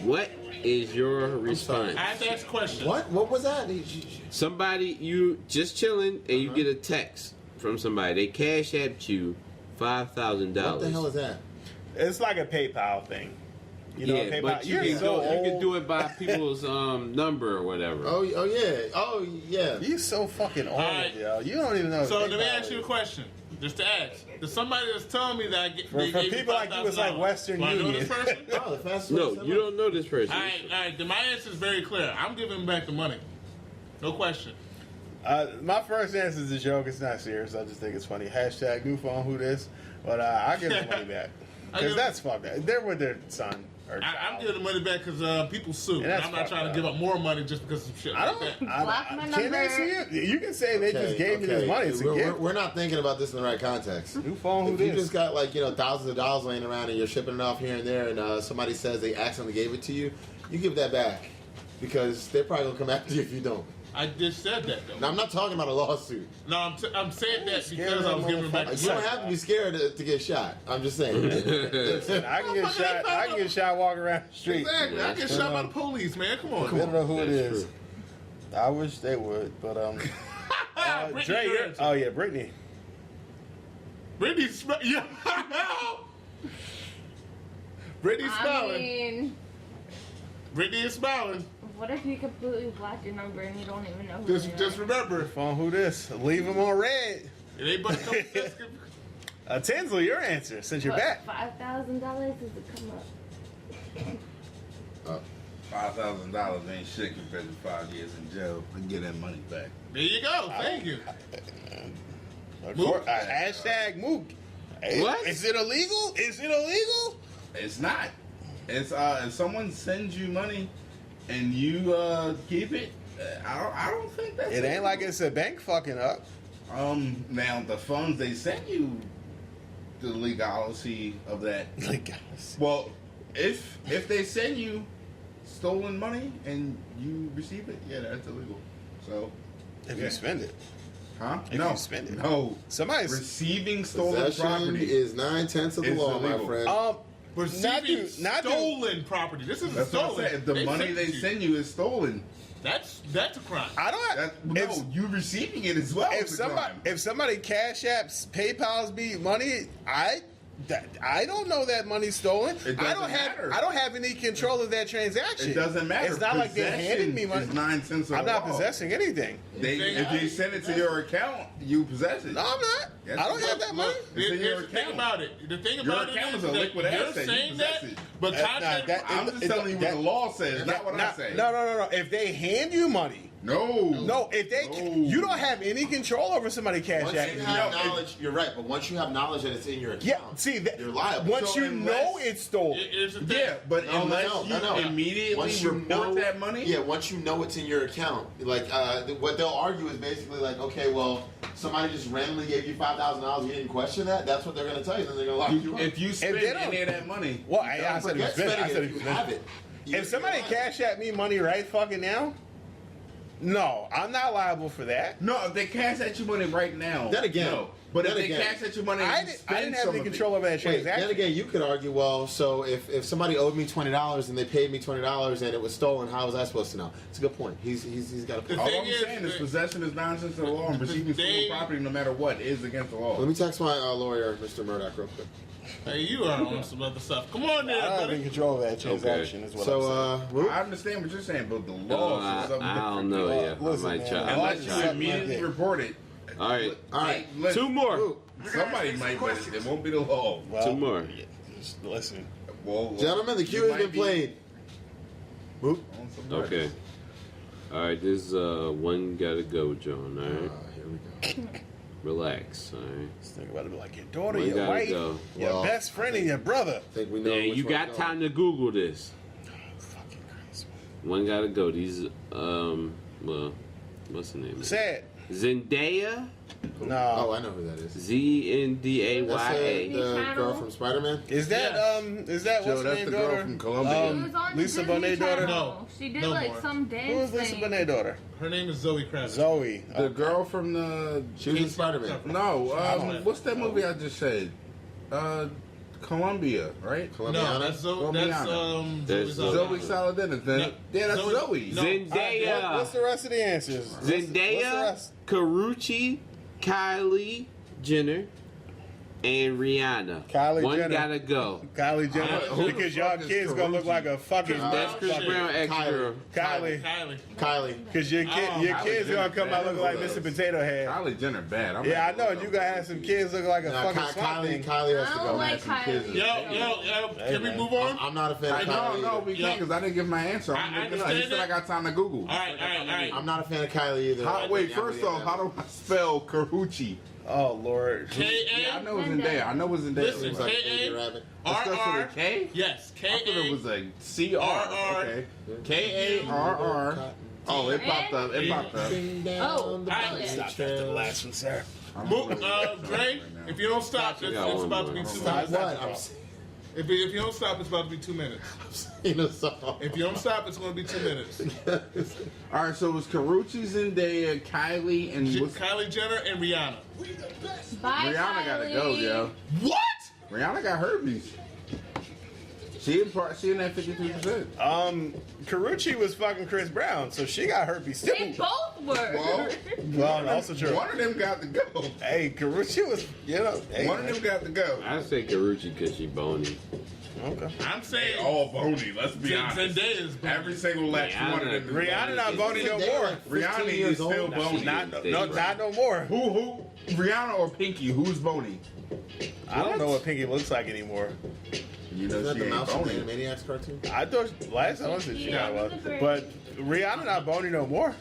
What is your response? I have to ask a question. What? What was that? Somebody, you just chilling and you get a text from somebody. They cash apped you $5,000. What the hell is that? It's like a PayPal thing. You know, Yeah, PayPal. but you You're can, so go, you can old. do it by people's number or whatever. Oh yeah. Oh yeah. You so fucking old, Alright. yo. You don't even know. So what let me PayPal ask you a is. question, just to ask. There's somebody that's telling me that I get. For they gave me people like you, it's like $5,000. Western Do I know Union. this person? Oh, the fastest No, way to you don't know this person. All right. Then my answer is very clear. I'm giving him back the money. No question. My first answer is a joke. It's not serious. I just think it's funny. Hashtag new phone. Who this? But I give the money back I because give- that's fucked up. They're with their son or I'm child. giving the money back because people sue. And And that's I'm not fucked trying to up. give up more money just because of shit I like don't. that. Block my Can they number. see you? You can say they just gave me this money. It's a gift. We're not thinking about this in the right context. New phone. Who If you this? just got like thousands of dollars laying around and you're shipping it off here and there, and somebody says they accidentally gave it to you, you give that back because they're probably gonna come after you if you don't. I just said that though. Now I'm not talking about a lawsuit. No, I'm saying that Scared because of I was giving him back. motherfuckers. the You money. don't have to be scared to get shot. I'm just saying. I can get shot. I can get shot walking around the street. Exactly. I get shot by the police, man. Come on. I don't know who it That's is. true. I wish they would, but Brittany, Dre, your you're, answer. oh yeah, Brittany. Brittany's yeah. Brittany's I smiling. mean, Brittany is smiling. what if you completely block your number and you don't even know who Just they are? remember, Phone, who this? Leave him on red. it ain't but a couple cents. Tinsley, your answer since you're back. $5,000 is a come up. $5,000 ain't shit compared to 5 years in jail. I can get that money back. There you go. Thank you. Hashtag Mook. Hey, What? Is it illegal? Is it illegal? It's not. It's if someone sends you money and you keep it, I don't think that's It ain't like it's a bank fucking up. Now the funds they send you, the legality of that. Like, Well, if they send you stolen money and you receive it, yeah, that's illegal. So, if yeah. you spend it, huh? If no, you spend it. no. somebody's Receiving stolen Possession property. is 9/10 of the It's law, illegal. my friend. Receiving not do- stolen property. This isn't That's what stolen. I'm saying. If the money sent they it to you. send you is stolen, That's a crime. I don't. that, no, you receiving it as well. If is a somebody, crime. if somebody cash apps, PayPal's me money, I don't know that money's stolen. It I don't doesn't have matter. I don't have any control of that transaction. It doesn't matter. It's not like they're handing me money. Is 9 cents of I'm not law. possessing anything. If they send it to your account, you possess it. No, I'm not. Yes, I don't you have do. that money. It's in your Here's the thing account. about it. The thing Your about account it is is a that liquid you're asset. You saying possess that, it. but Nah, contract. that- I'm just telling you what the law says, not what I say. No. If they hand you money, No. if they, No. you don't have any control over somebody cash Once you apping. have No, knowledge, you're right. But once you have knowledge that it's in your account, Yeah, see that. you're liable. Once So you unless- know it's stolen, Here's the thing. Yeah, but No, unless no. you immediately Once you report know that money, Yeah, once you know it's in your account, like what they'll argue is basically like, okay, well, somebody just randomly gave you $5,000, you didn't question that. That's what they're going to tell you. Then they're going to lock you up. if you spend they don't- any of that money, well, I said Forget it's been. I spending said it if you it's been. have it. If somebody cash at me money right fucking now, No, I'm not liable for that. No, if they cash at you money right now. Then again- no. But if then they again- cash at you money, I and you didn't spend have some any of it- control over that Wait, transaction. then again, you could argue, well, so if somebody owed me $20 and they paid me $20 and it was stolen, how was I supposed to know? It's a good point. He's got a point. All thing I'm is saying is that- possession is nonsense of the law, and receiving They- stolen property, no matter what, is against the law. Let me text my lawyer, Mr. Murdoch, real quick. Hey, you are on some other stuff. Come on there, I don't have any buddy. control over that transaction. Is what I'm saying. So, Whoop. I understand what you're saying, but the No, law I, is something I different. don't know yet. Listen, I might man, try. I I might Unless like you try. immediately report it. All right. all right. Listen, Two more. Whoop. Somebody might, but it won't be the law. Well, Two more. just listen. Well, Gentlemen, the you cue has might been be played. Whoop. on some Okay. drugs. All right. This one gotta go, John. All right. Here we go. Relax. All right. Just think about it like your daughter, One your gotta wife, go. your Well, best friend, and your brother. I think we know. Yeah, which you one's got going. time to Google this. Fucking Christ. One gotta go. These well, what's the name? Sad. Zendaya. Oh, No. I know who that is. That's ZNDAYA. The girl from Spider-Man. Is that is that Joe, what's her that's name the girl daughter? from Colombia. It was on Lisa Disney Bonet daughter? Channel. No. She did No like more. some dance Who is Lisa thing. Bonet daughter? Her name is Zoe Kravitz. Zoe. The girl from the She was in Spider-Man. no, don't what's that movie I just said? Columbia, right? No, Colombiana. that's Zoe. Well, That's Rihanna. That's Zoe Zoe. Zoe Saldana. No. Yeah, that's Zoe- Zoe. no. Zendaya. What's the rest of the answers? What's the Zendaya, rest? Karuchi, Kylie Jenner, and Rihanna. Kylie One Jenner. gotta go. Kylie Jenner. Who the Because fuck y'all is kids gonna look Karrueche? like a fucking That's Chris fucking- Brown ex girl. Kylie. Kylie. Because your Kylie kids Jenner gonna come out looking like bad. Mr. Potato Head. Kylie Jenner bad. Yeah, I know. You gonna have some kids looking like a Nah, fucking swamp Kylie thing. has I to don't go. like some kids. Kylie. Yo, can we man. move on? I'm not a fan of No, Kylie. no, either. we can't because I didn't give my answer. I I'm looking up. He understand said I that. got time to Google. All right. I'm not a fan of Kylie either. How, wait, first off, how do I spell Karuchi? Oh Lord. Yeah, I K-A? know it's Zendaya. I know it's Zendaya. Listen, Seems like K-A? Roger Rabbit. It starts with R-R. a K? Yes, I thought it was K-A. a C-R. R-R. Okay. K-A-R-R. Oh, it popped up. It popped up. Oh, I- Stop after the last one, sir. Gray, if you don't stop, You it's got one about to more. be 2 Stop. minutes. What? I'm If you don't stop, it's about to be 2 minutes. saying a song. If you don't stop, it's going to be 2 minutes. All right, so it was Karuchi, Zendaya, Kylie, and what's Kylie Jenner and Rihanna. Bye, Rihanna gotta go, Kylie. yo. What? Rihanna got herpes. She in that 52%. Karuchi was fucking Chris Brown, so she got herpes too. They both were. Well, also true. One of them got to go. Hey, Karuchi was, hey, One of them got to go. I say Karuchi because she bony. Okay. I'm saying All bony, let's be honest. Zendaya's bony. Every single last one of them. is Rihanna bony. not bony no more. Rihanna is still bony. Not no more. Who? Rihanna or Pinky? Who's bony? I don't know what Pinky looks like anymore. You know Is that she the ain't mouse from the bony. Animaniacs cartoon? I thought last time I said she not was, but Rihanna not bony no more.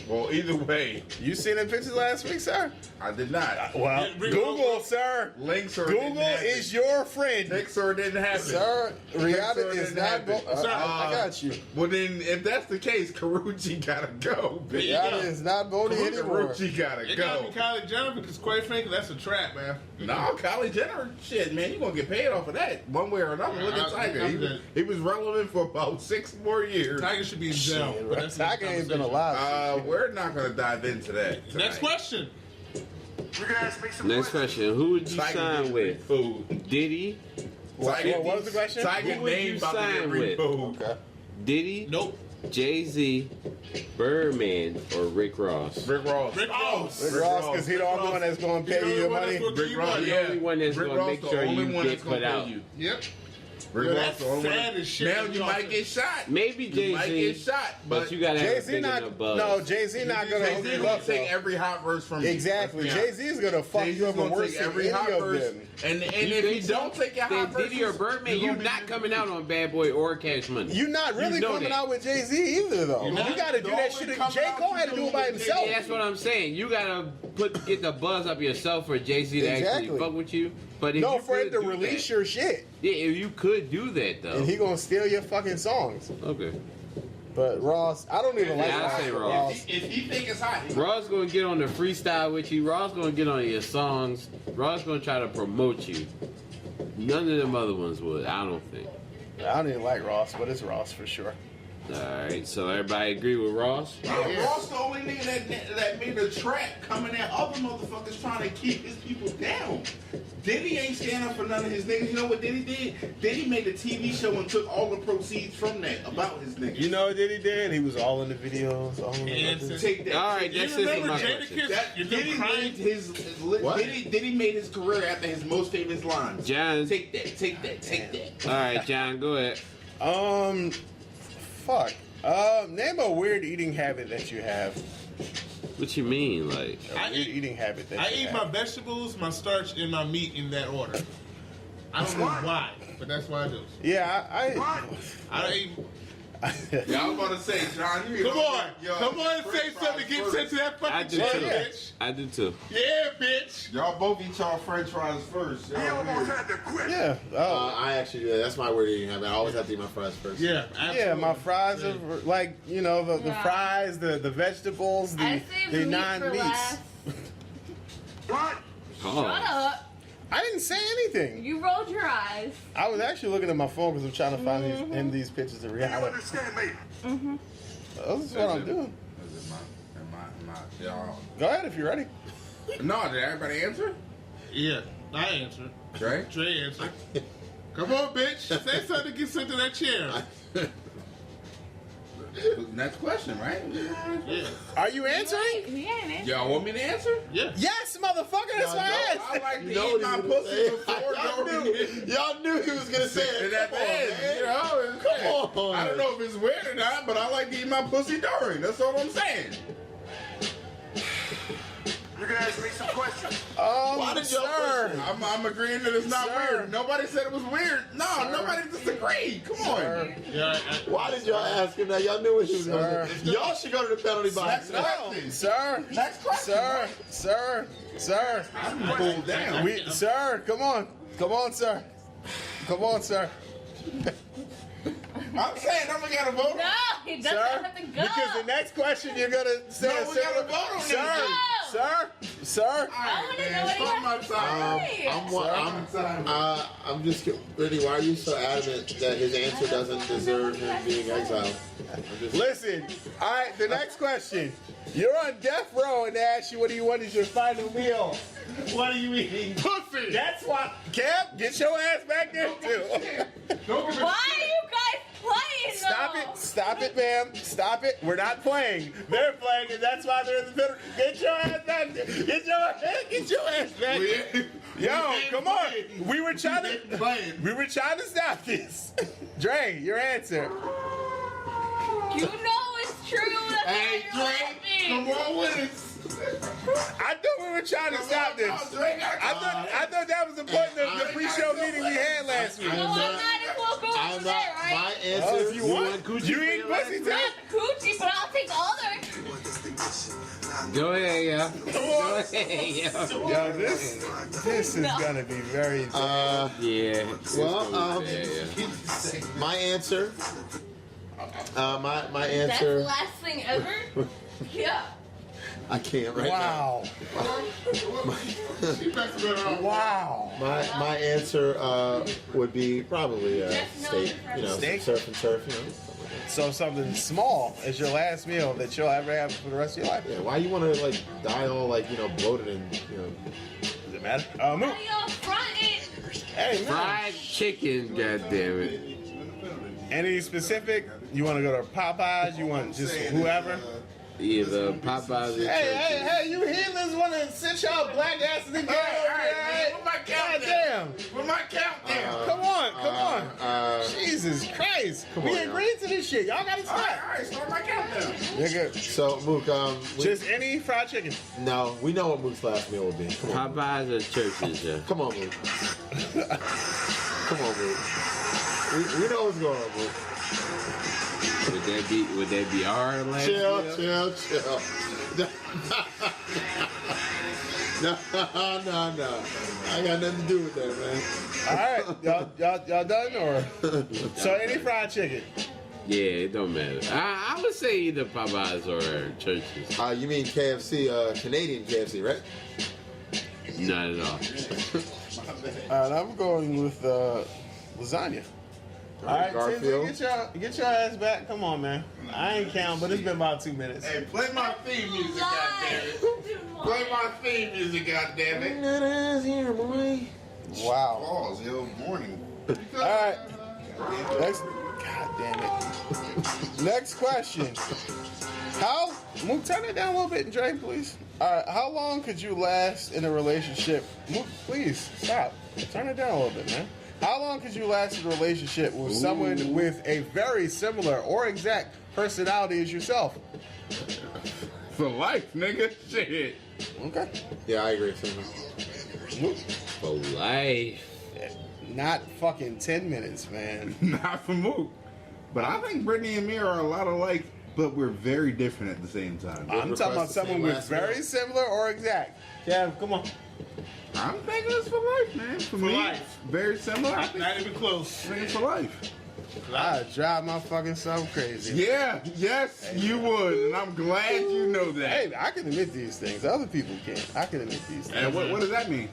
Well, either way, You seen the pictures last week, sir? I did not. Well, Yeah, Google, sir. Links or it didn't Google happen. is your friend, Links or it didn't happen. sir. Rihanna Sir, is didn't not happen. bony. Sir, I got you. Well, then, if that's the case, Karuchi gotta go. bitch. Rihanna is not bony anymore. Karuchi gotta It gotta be go. Kylie Jenner because, quite frankly, that's a trap, man. No, Kylie Jenner, shit, man, you gonna get paid off of that one way or another. Look at Tiger. He was relevant for about 6 more years. Tiger should be in jail. but that's Tiger another ain't been conversation. alive. We're not gonna dive into that. Tonight. Next question. You're gonna ask me some Next questions. question. Who would you Tiger sign gets with? food. Diddy? What was the question? Tiger Who would name you about to sign get with? food. Okay. Diddy? Nope. Jay-Z? Birdman? Or Rick Ross? Rick Ross. Rick Ross. Rick Ross, because he the only one that's going to pay you your money. Rick Ross, The yeah. only one that's Rick gonna Ross, make the sure only you one get that's gonna put pay out. you. Yep. Rick Yo, Ross, that's the only sad one. as shit. Now you might get shot. Maybe You might get Jay-Z, shot, but you gotta have a Jay-Z big not, enough buzz. no, Jay-Z not going to Jay-Z hook you gonna up, take though. every hot verse from you. Exactly. Let's be honest. Jay-Z is going to fuck Jay-Z's you up and gonna worse take than every any hot of verse, them. and You if think you so? don't take your hot Then Diddy or verses, Birdman, you're you gonna not be- coming out on Bad Boy or Cash Money. You're not really know coming that. out with Jay-Z either, though. You know, You got to do the that only shit. coming J. out Cole to had to do do it by with himself. Yeah, that's what I'm saying. You gotta get the buzz up yourself for Jay-Z to Exactly. actually fuck with you. But if No, you for him could to do release that, your shit. yeah, if you could do that though. And he going to steal your fucking songs. Okay. But Ross, I don't even like Yeah, I Ross. say Ross. If he think it's hot, Ross gonna get on the freestyle with you. Ross gonna get on your songs. Ross gonna try to promote you. None of them other ones would. I don't think. I don't even like Ross, but it's Ross for sure. Alright, so everybody agree with Ross? Yeah. Ross the only nigga that made a track coming at other motherfuckers trying to keep his people down. Diddy ain't stand up for none of his niggas. You know what Diddy did? Diddy made a TV show and took all the proceeds from that about his niggas. You know what Diddy did? He was all in the videos. All in the Take that. Alright, You that's it for remember my Jadakiss? question. Diddy made Diddy made his career after his most famous lines. John. Take that, take that, take that. Alright, John, go ahead. Fuck. Name a weird eating habit that you have. What you mean? Like, A weird eating habit that I you eat have. my vegetables, my starch, and my meat in that order. I don't know why, but that's what I do. Yeah, I don't eat. Yeah, I was gonna say, John, you Come on and say something. Get sent to that I fucking do chair, too. bitch. I do too. Yeah, bitch. Y'all both eat y'all French fries first. He almost had to quit. yeah. Oh. I actually do. That's my weird eating habit. I always have to eat my fries first. Yeah, absolutely. Yeah, my fries are like, you know, the Yeah. fries, the vegetables, I the saved meat for non-meats. last. What? Shut Oh. up. I didn't say anything. You rolled your eyes. I was actually looking at my phone because I'm trying to find these pictures of You Rihanna. understand me? This is what I'm doing. Y'all. Go ahead if you're ready. No, did everybody answer? Yeah, I answered. Dre? Dre answered. Come on, bitch. Say something. Get sent to that chair. Next question, right? Yeah. Are you answering? He ain't it. Y'all want me to answer? Yeah. Yes, motherfucker. That's why I asked. I like to You know eat what my he was gonna pussy say. before going Y'all knew he was gonna say it. at the end. You know, Come on. I don't know if it's weird or not, but I like to eat my pussy during. That's all I'm saying. You can ask me some questions. Why did y'all sir. push I'm agreeing that it's not Sir. weird. Nobody said it was weird. No, nobody disagreed. Come on. Yeah. Why did y'all ask him that? Y'all knew what he was gonna say. Y'all should go to the penalty box. Next question. Sir. Next question. Sir. Sir. Sir. I'm pulled down. Sir, come on. Come on, sir. Come on, sir. I'm saying I'm gonna get a vote. No, he doesn't Sir, have to go. because the next question you're gonna say, No, we gotta vote on sir, this. sir. I want to know what he Start my has to time. say. I'm just really. Why are you so adamant that his answer doesn't deserve him being exiled? Listen, all right, the next question. You're on death row and they ask you what do you want as your final meal. What are you eating? Pussy. That's why. Cap, get your ass back there too. Why are you guys playing Stop though? it. Stop it, ma'am. Stop it. We're not playing. They're playing and that's why they're in the middle. Get your ass back there. Get your ass back there. Yo, come on. We were trying to stop this. Dre, your answer. You know it's true. That's Hey, why you're Drake, come laughing. on with it. I thought we were trying to stop this. I thought that was the point of the pre-show meeting we had last week. So I might as well go I'm over not. there, right? My Oh, answer. if you want, you eat pussy too. Not the coochie, but I'll take the other. Go ahead, yeah. Go ahead, yeah. Yo, this is gonna be very. Yeah. Well, yeah. my answer. My That's the answer. last thing ever? Yeah. I can't right Wow. Wow. now. My answer would be probably steak. You know, Steak? surf and turf. You know. So something small as your last meal that you'll ever have for the rest of your life. Yeah. Why you want to like die all like bloated and Does it matter? Moot. Why y'all fronting? Hey, man. Fried chicken, goddammit. Any specific? You want to go to Popeyes? You want just whoever? Either Popeyes or Hey, you heathens want to sit y'all black asses together? man, where my countdown? Damn. With my countdown. Come on. Jesus Christ. We on, agreed to this shit. Y'all got to All stop. right, start my countdown. Nigga, So Mook, just any fried chicken. no, we know what Mook's last meal would be. Come on, Popeyes or Churches, yeah. come on, Mook. Come on, Mook. We know what's going on, Mook. Would that be our last Chill. meal? No. I got nothing to do with that, man. All right, y'all done or? So any fried chicken? Yeah, it don't matter. I would say either Popeyes or Churches. You mean KFC, Canadian KFC, right? Not at all. All right, I'm going with lasagna. All right, Garfield. Tinsley, get your ass back. Come on, man. I ain't counting, but it's been about 2 minutes. Hey, play my theme music, goddammit. Play my theme music, goddammit. That ass here, boy. Wow. Pause, yo, morning. All right. Next. God damn it. Next question. Mook, turn it down a little bit, Dre, please. All right. How long could you last in a relationship? Mook, please stop. Turn it down a little bit, man. How long could you last in a relationship with someone with a very similar or exact personality as yourself? For life, nigga. Shit. Okay. Yeah, I agree. Mook. For life. Not fucking 10 minutes, man. Not for Mook. But I think Brittany and me are a lot alike, but we're very different at the same time. I'm talking about someone with very similar or exact. Yeah, come on. I'm thinking it's for life, man. For me, life. Very similar. I think Not even close. it's for life. I drive my fucking self crazy. Yeah, yes, you would, and I'm glad you know that. Hey, I can admit these things. Other people can't. I can admit these things. And what does that mean?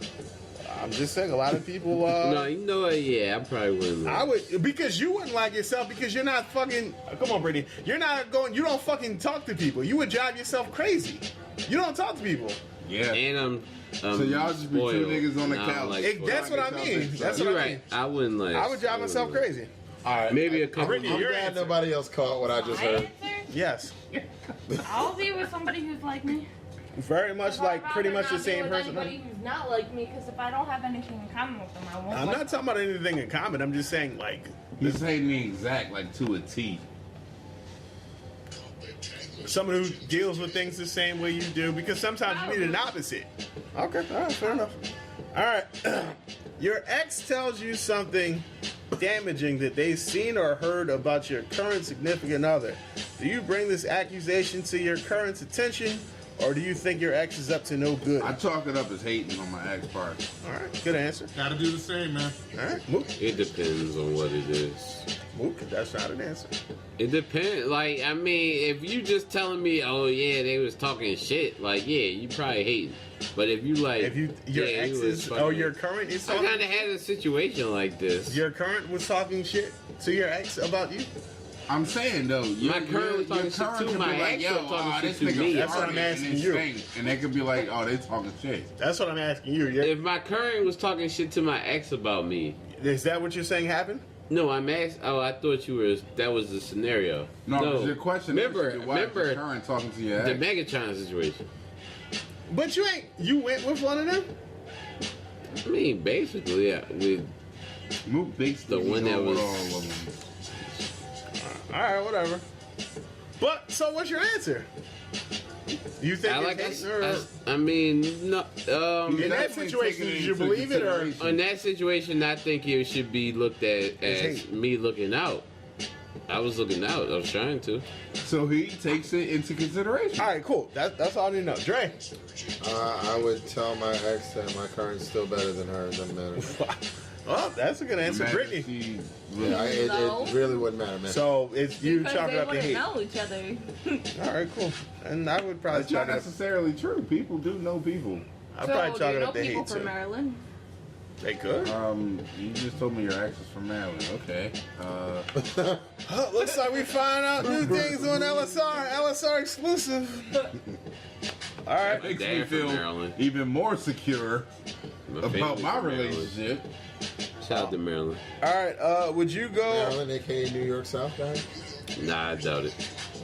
I'm just saying, a lot of people. No, you know what? Yeah, I probably wouldn't. I would, because you wouldn't like yourself because you're not fucking. Come on, Brittany. You're not going. You don't fucking talk to people. You would drive yourself crazy. You don't talk to people. Yeah. And So y'all just be two spoiled. niggas on the Nah, couch. like, That's what I mean. That's You're what I right. mean. I wouldn't like. I would drive myself crazy. All right. Maybe a couple. Brittany, I'm your glad answer. nobody else caught what I just My heard. answer? Yes. I'll be with somebody who's like me. Very much I'd like pretty rather much the not be same with person. Anybody who's not like me, because if I don't have anything in common with them, I won't. I'm like not talking about anything in common. I'm just saying, like, He's saying the exact, like to a T. someone who deals with things the same way you do, because sometimes you need an opposite. Okay, all right, fair enough. All right, your ex tells you something damaging that they've seen or heard about your current significant other. Do you bring this accusation to your current's attention, or do you think your ex is up to no good? I chalk it up as hating on my ex part. All right, good answer. Gotta do the same, man. All right, Mook. It depends on what it is. Mook, that's not an answer. It depends. Like, I mean, if you just telling me, oh yeah, they was talking shit, like, yeah, you probably hating. But if you like, If you your yeah, ex he was is, fucking- or your current is I talking, kind of had a situation like this. your current was talking shit to your ex about you. I'm saying though, My current was talking shit current to could be my like, ex yo, was talking this shit to nigga me. That's what farted I'm and asking it you. stank. And they could be like, oh, they talking shit. That's what I'm asking you. Yeah. If my current was talking shit to my ex about me, Is that what you're saying happened? no, I'm asked. Oh, I thought you were. That was the scenario. No, 'cause your question remember, is, why is your remember current talking to your the ex? Megatron situation. But you went with one of them? I mean, basically, yeah, with Mook basically The one that know what was- all of them. Alright, whatever. But so what's your answer? You think I it's like. hating, or I mean, no. in that Definitely situation, taking did it you into believe it, or consideration. In that situation, I think it should be looked at It's as hate. me looking out. I was looking out. I was trying to. So he takes it into consideration. Alright, cool. That's all I need to know. Dre. I would tell my ex that my current's still better than her. It doesn't matter. Oh, that's a good answer. Imagine Brittany. she Yeah, No. it really wouldn't matter, man. So it's you because chalk it they up to wouldn't hate. know each other. Alright, cool. And I would probably That's not chalk it up. necessarily true. People do know people. I'd So, probably do chalk you it know up to people hate from too. Maryland? They could. You just told me your ex is from Maryland. Okay. Oh, looks like we find out new things on LSR. LSR exclusive. All right. Makes dad me from feel Maryland. even more secure My about family's my from Maryland. relationship. Shout out to Maryland. All right. Would you go? Maryland, aka New York South, guys. Nah, I doubt it.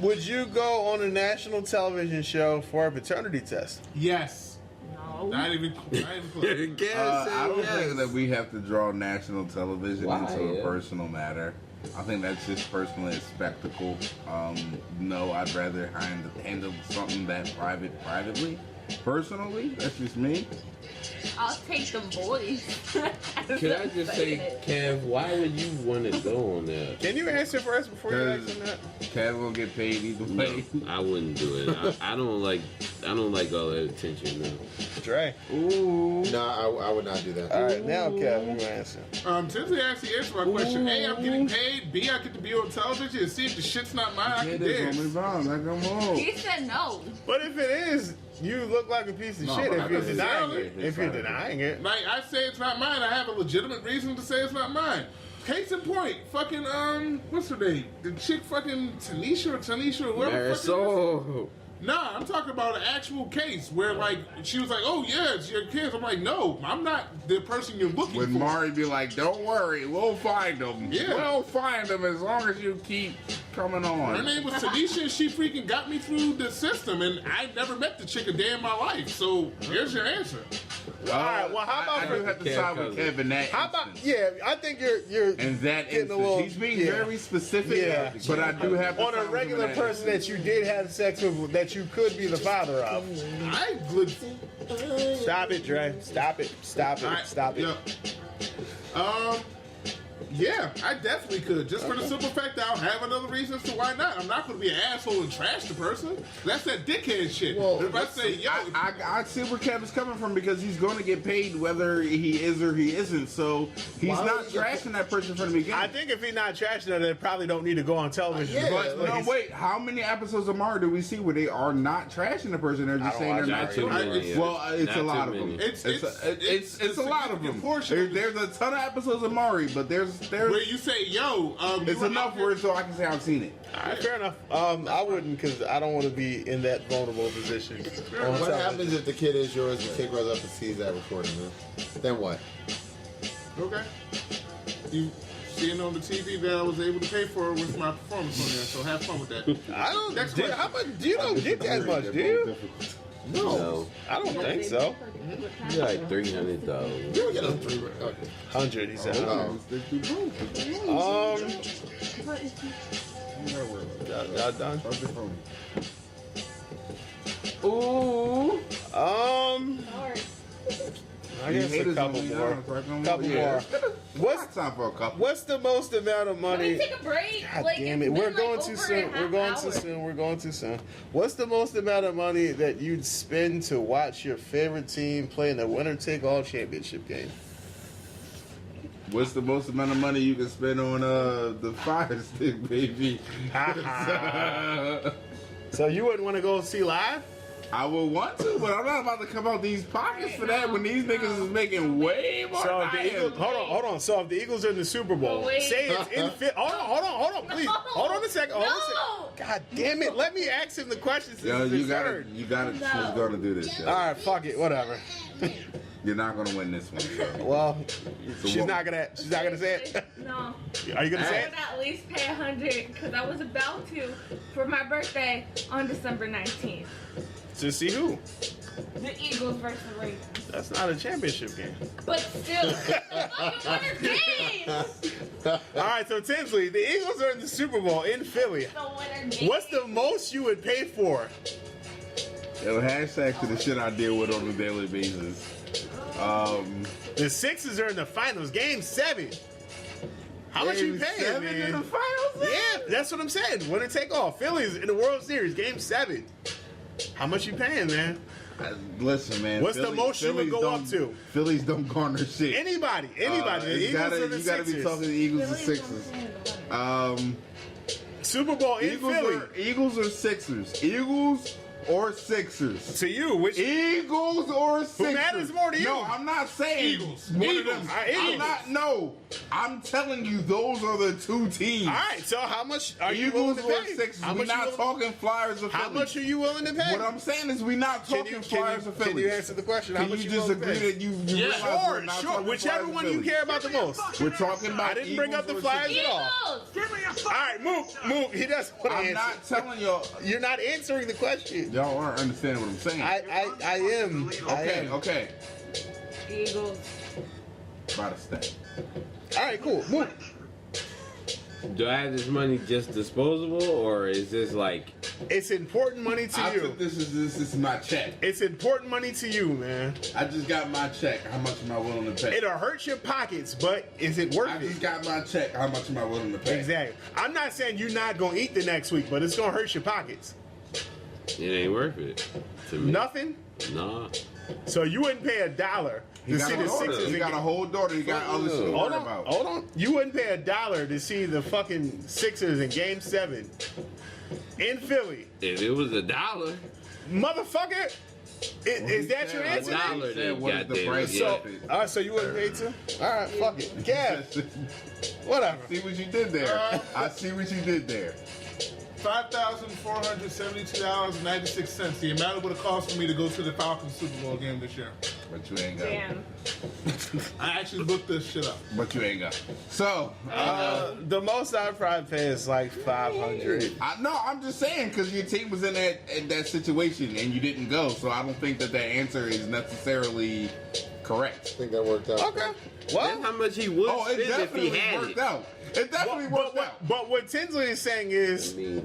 Would you go on a national television show for a paternity test? Yes. No. Not even close. I don't think that we have to draw national television Why? into a Yeah. personal matter. I think that's just personally a spectacle. No, I'd rather handle something that privately. Personally, that's just me. I'll take the boys. Can I just say, Kev, why would you want to go on that? Can you answer first before you Because answer that? Kev will get paid either No, way. I wouldn't do it. I don't like all that attention. No. Dre. Ooh. No, I would not do that. All right, now Kevin, you answer. Tinsley actually answered my question. A, I'm getting paid. B, I get to be on television and see if the shit's not mine. I Yeah, can that's dance. on like I'm on. He said no. But if it is, you look like a piece of No, shit but if I you're think denying it's it. If you're denying it. Like I say, it's not mine. I have a legitimate reason to say it's not mine. case in point, fucking what's her name? The chick, fucking Tanisha or whoever. the fuck it is. Marisol. Nah, I'm talking about an actual case where, like, she was like, "Oh yeah, it's your kids." I'm like, "No, I'm not the person you're looking When for." Mari be like, "Don't worry, we'll find them. Yeah. We'll find them as long as you keep coming on." Her name was Tanisha, and she freaking got me through the system, and I never met the chick a day in my life. So here's your answer. All right. Well, how about I do have to side with Kev in that How about? instance. Yeah, I think you're In that getting a instance, little. he's being yeah. very specific. Yeah. But I do have to On side a with him regular in that person that instance. you did have sex with, that you could be the father of. I good. Stop it, Dre. Stop it. Stop it. Alright, Stop it. yeah. Yeah, I definitely could. Just for the simple fact that I'll have another reason as to why not. I'm not going to be an asshole and trash the person. That's that dickhead shit. Well, If I say, yo, I see where Kevin's coming from because he's going to get paid whether he is or he isn't. So he's Why not would he get trashing that person from the beginning. I think if he's not trashing her, they probably don't need to go on television. Yeah, But no, wait. How many episodes of Mario do we see where they are not trashing the person? They're just I saying don't they're watch not it. doing I- it. it's- Well, it's Not a too lot of them. many. It's a a lot of significant them. portion of There's a ton of episodes of Mario, but there's where you say, yo, it's you were enough out here- where so I can say I've seen it. All right, fair enough. I wouldn't because I don't want to be in that vulnerable position. on What television. happens if the kid is yours and the kid grows up and sees that recording, man? Then what? Okay. You seeing on the TV that I was able to pay for with my performance on there, so have fun with that. I don't. Next Dude, question. how much? You don't get that much, do you? No. I don't think so. You're like $300. You don't get a 3. 100, he said. Oh. Y'all done? Ooh. I guess a couple more. Couple more. What's time for a couple? What's the most amount of Let money? me take a break. God Like, damn it's it, been, we're like, going too over soon. a half We're going too hour. soon. We're going too soon. What's the most amount of money that you'd spend to watch your favorite team play in the winner-take-all championship game? What's the most amount of money you can spend on the Fire Stick, baby? So you wouldn't want to go see live? I would want to, but I'm not about to come out these pockets for that when these niggas is making way more So than if the I Eagles, am. hold on. So if the Eagles are in the Super Bowl, Oh, wait. say it's in hold on, please. Hold on a second. Hold on a No. second. God damn it. Let me ask him the questions. Yo, you got heard. it. You got it. No. She's gonna do this. Yo. All right, fuck it, whatever. You're not gonna win this one. So. Well, So she's what- not gonna say it. No. Are you gonna I say would it? at least pay 100 because I was about to for my birthday on December 19th. To see who? The Eagles versus the Ravens. That's not a championship game. But still, it's a fucking winner game. All right, so Tinsley, the Eagles are in the Super Bowl in Philly. The winner game. What's the most you would pay for? Yo, hashtag to the shit I deal with on a daily basis. The Sixers are in the finals, game 7. How much you Game paying, 7 man? in the finals? Yeah, that's what I'm saying. Winner take all. Phillies in the World Series, game 7. How much you paying, man? Listen, man. What's the most you would Phillies go up don't- to? Phillies don't garner shit. Anybody. The You Eagles gotta, or the you gotta be Sixers. talking the Eagles and Sixers. Super Bowl in Philly. Eagles or Sixers? Eagles or Sixers? To you, which Eagles or Sixers? matters more to you? No, I'm not saying Eagles. One Eagles. of them. All right, I'm Eagles. not. No, I'm telling you, those are the two teams. All right, so how much are you willing Eagles to or pay? Sixers? How We're much you not willing- talking Flyers or How Phillies. much are you willing to pay? What I'm saying is we're not talking Flyers or Phillies. Can you answer the question? How Can much you you just willing to agree pay? that you Yeah. realize we're Sure, not sure. talking Whichever Flyers or one you Phillies? care about the most. We're talking about I didn't bring up the Eagles or Flyers Sixers. at all. Eagles. All right, move. He doesn't want to I'm answer. not telling y'all. You're not answering the question. Y'all aren't understanding what I'm saying. I am. Okay, okay. Eagles. About a step. All right, cool. Move. Do I have this money just disposable, or is this like It's important money to I you. took this is my check. It's important money to you, man. I just got my check. How much am I willing to pay? It'll hurt your pockets, but is it worth I just it? got my check. How much am I willing to pay? Exactly. I'm not saying you're not gonna eat the next week, but it's gonna hurt your pockets. it ain't worth it to me? Nothing. Nah. So you wouldn't pay $1 He to got see a the daughter. Sixers. He and got get- a whole daughter. He got other shit to Hold worry on, about. hold on. You wouldn't pay $1 to see the fucking Sixers in Game 7 in Philly, If it was $1, motherfucker. Is that your answer? $1 Said, then, what is the goddamn. price Yeah. of it? All right, so you wouldn't pay too? All right, fuck it. Kev, whatever. See what you did there. I see what you did there. $5,472.96. The amount it would have cost for me to go to the Falcons Super Bowl game this year. But you ain't got. Damn. I actually looked this shit up. But you ain't got. So, The most I'd probably pay is like 500. I'm just saying because your team was in that situation and you didn't go. So I don't think that answer is necessarily correct. I think that worked out. Okay. That's Well, how much he would Oh, it spend if he definitely had worked it. out. It definitely worked out. but what Tinsley is saying is, I mean,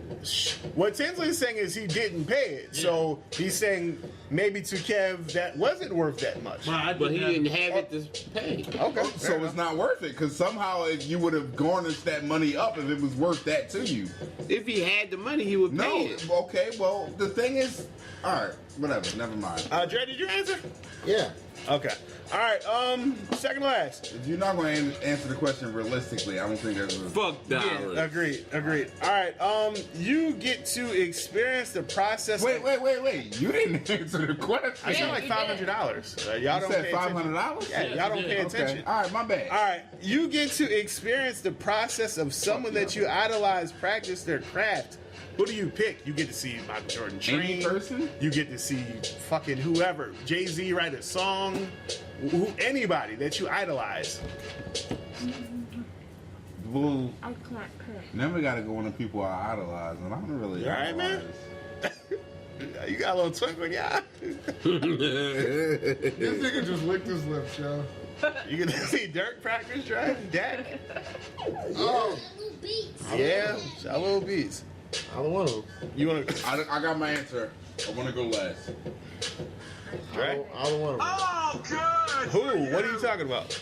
what Tinsley is saying is he didn't pay it. So he's saying maybe to Kev that wasn't worth that much. but he didn't have it to pay. Okay. So it's not worth it because somehow if you would have garnished that money up if it was worth that to you. If he had the money, he would No, pay it. okay, well the thing is, all right, whatever, never mind. Dre, did you answer? Yeah. Okay. All right. Second last. If you're not going to answer the question realistically, I don't think there's a... Fuck dollars. Agreed. All right. You get to experience the process. Wait. You didn't answer the question. I said Yeah, like you $500. Y'all You don't said pay attention. $500? Yeah, y'all don't pay attention. Okay. All right, my bad. All right, you get to experience the process of someone that you idolize practice their craft. Who do you pick? You get to see Michael Jordan train. Any person? You get to see fucking whoever. Jay-Z write a song. Anybody that you idolize. Well, I can't pick. never got to go into people I idolize, and I don't really You all right, man? idolize. You got a little twinkle in your eye. This nigga just licked his lips, yo. You get to see Dirk practice drive. Dak. Oh, Yeah, Shallow Beats. Either one of them. You want to... I got my answer. I want to go last. Dre? Either one of them. Oh, good. Who? What are you talking about?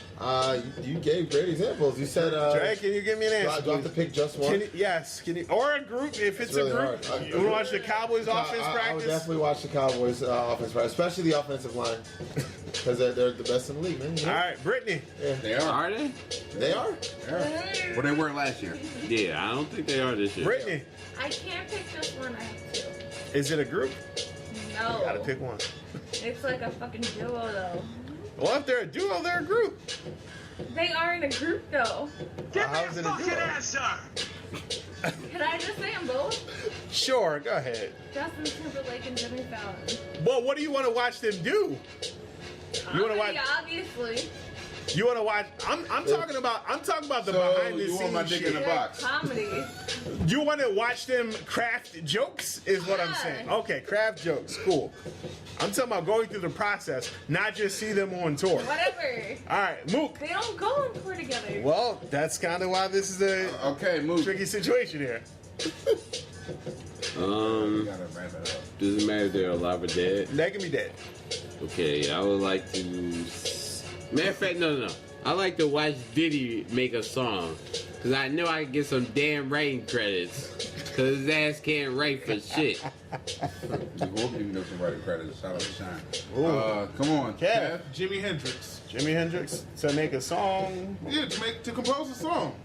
You gave great examples. You said, Dre, can you give me an answer? do I have to pick just one? Can you, yes, can you, or a group if it's really a group. hard. You want to watch the Cowboys offense I would practice? definitely watch the Cowboys offense practice, especially the offensive line, because they're the best in the league, man. All right, Brittany. They are. Are they? They are. Well, they weren't last year. Yeah, I don't think they are this year. Brittany, I can't pick just one. I have two. is it a group? No. You gotta pick one. It's like a fucking duo though. Well, if they're a duo, they're a group. They aren't a group though. How is it a duo? answer. Can I just say them both? Sure, go ahead. Justin Timberlake and Jimmy Fallon. Well, what do you want to watch them do? You wanna Comedy, watch- obviously. You want to watch? I'm talking about the So behind the you want my scenes dick in shit. the box? Comedy. You want to watch them craft jokes? Is what I'm Yeah. saying. Okay, craft jokes, cool. I'm talking about going through the process, not just see them on tour. Whatever. All right, Mook. They don't go on tour together. Well, that's kind of why this is a Okay, move. tricky situation here. You gotta wrap it up. Doesn't matter if they're alive or dead. That can be dead. Okay, I would like to. Matter of fact, no. I like to watch Diddy make a song. Because I know I can get some damn writing credits. Because his ass can't write for shit. You will give me some writing credits. Shout out to Shine. Ooh. Come on, Kev. Jimi Hendrix. Jimi Hendrix to make a song. Yeah, to compose a song.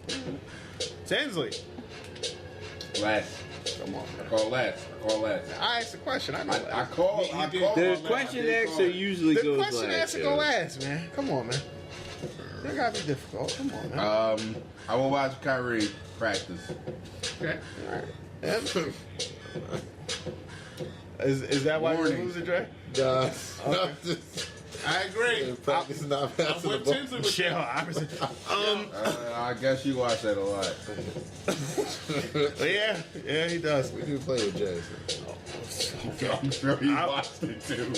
Tinsley. Last. Come on. I call last. I asked the question. I know I that. call. The question answer usually The goes question last. answer go last, man. Come on, man. That gotta be difficult. Come on, man. I will watch Kyrie practice. Okay. Is that why you're Warning. losing, Dre? I agree. Practice is not I'm passing the with ball. Tinsley with Chill. I guess you watch that a lot. Yeah, he does. We do play with Jay. I'm sure you watched it too.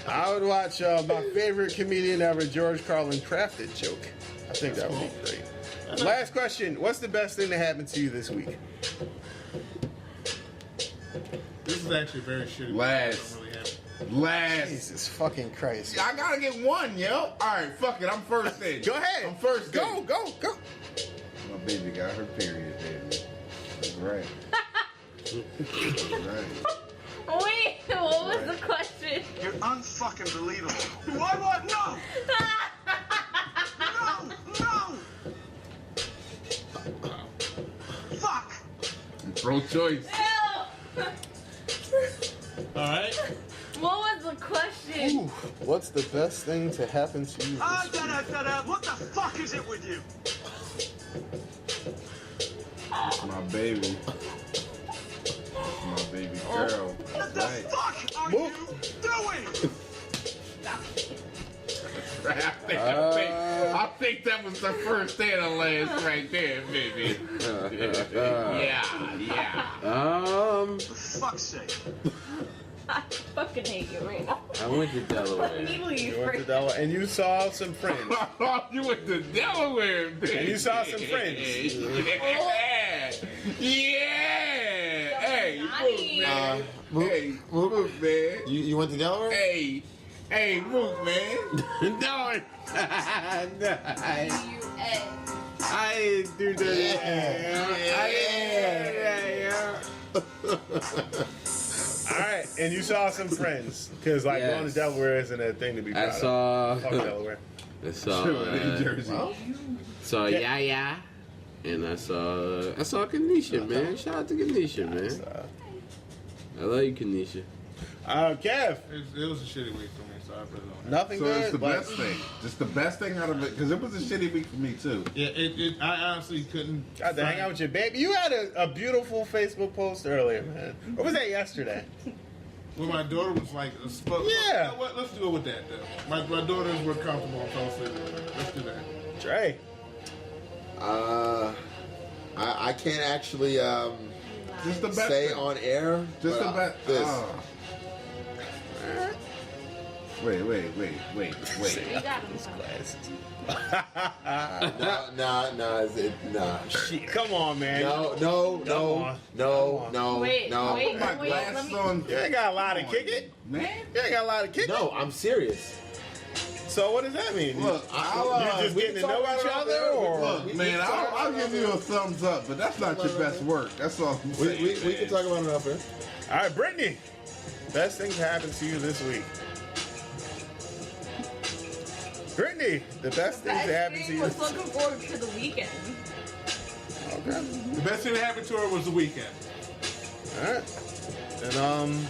I would watch my favorite comedian ever, George Carlin, crafted joke. I think that would be great. Last question. What's the best thing that happened to you this week? This is actually very shitty. Last. I'm really happy. Last. Jesus fucking Christ. I gotta get one, yo. All right, fuck it. I'm first then. Go ahead. I'm first. Go. Then. My baby got her period, baby. That's right. That's right. Wait, what was the question? You're unfucking believable. What? No! No! Fuck! Pro choice. Ew. All right. Listen. Ooh, what's the best thing to happen to you? What the fuck is it with you? That's my baby. That's my baby girl. What the Right. fuck are Move. you doing? I think that was the first and the last right there, baby. Yeah. For fuck's sake. I fucking hate you right now. I went to Delaware. Let me leave. You went to Delaware and you saw some friends. You went to Delaware, baby. And you saw some friends. Yeah. Yeah. Hey, move, man. Hey, move, man. You went to Delaware? Hey, move, man. Don't. U.S. I didn't do that. All right, and you saw some friends because like Yes. going to Delaware isn't a thing to be proud I saw. of. Fuck Delaware. I saw. New Jersey. Saw Yaya, and I saw Kanisha, man. Shout out to Kanisha, man. I love you, Kanisha. Kev, It was a shitty week for me, so I really don't. nothing So good. it's the but- best thing. Just the best thing out of it, because it was a shitty week for me too. Yeah, I honestly couldn't. Got to hang out with your baby. You had a beautiful Facebook post earlier, man. Or was that yesterday? When my daughter was like, Yeah. You know what? Let's do it with that, though. My daughters were comfortable and fell asleep with it. Let's do that. Trey. I can't actually Just the best say thing. on air. Just the but, best. This. Wait. You got him. Nah. Shit, come on, man. No. Wait, My let glasses me. on, You ain't got a lot of kick it. man. You ain't got a lot of kick it. No, I'm serious. So what does that mean? Look, you just we getting to can know talk each about other, it on or air. Look, man, I'll give you a thumbs up, but that's not your best work. That's all I'm saying. We can talk about it off air. all right, Brittany. Best thing to happen to you this week. Brittany, the best thing to happen to you. was looking forward to the weekend. Okay. The best thing that happened to her was the weekend. All right. And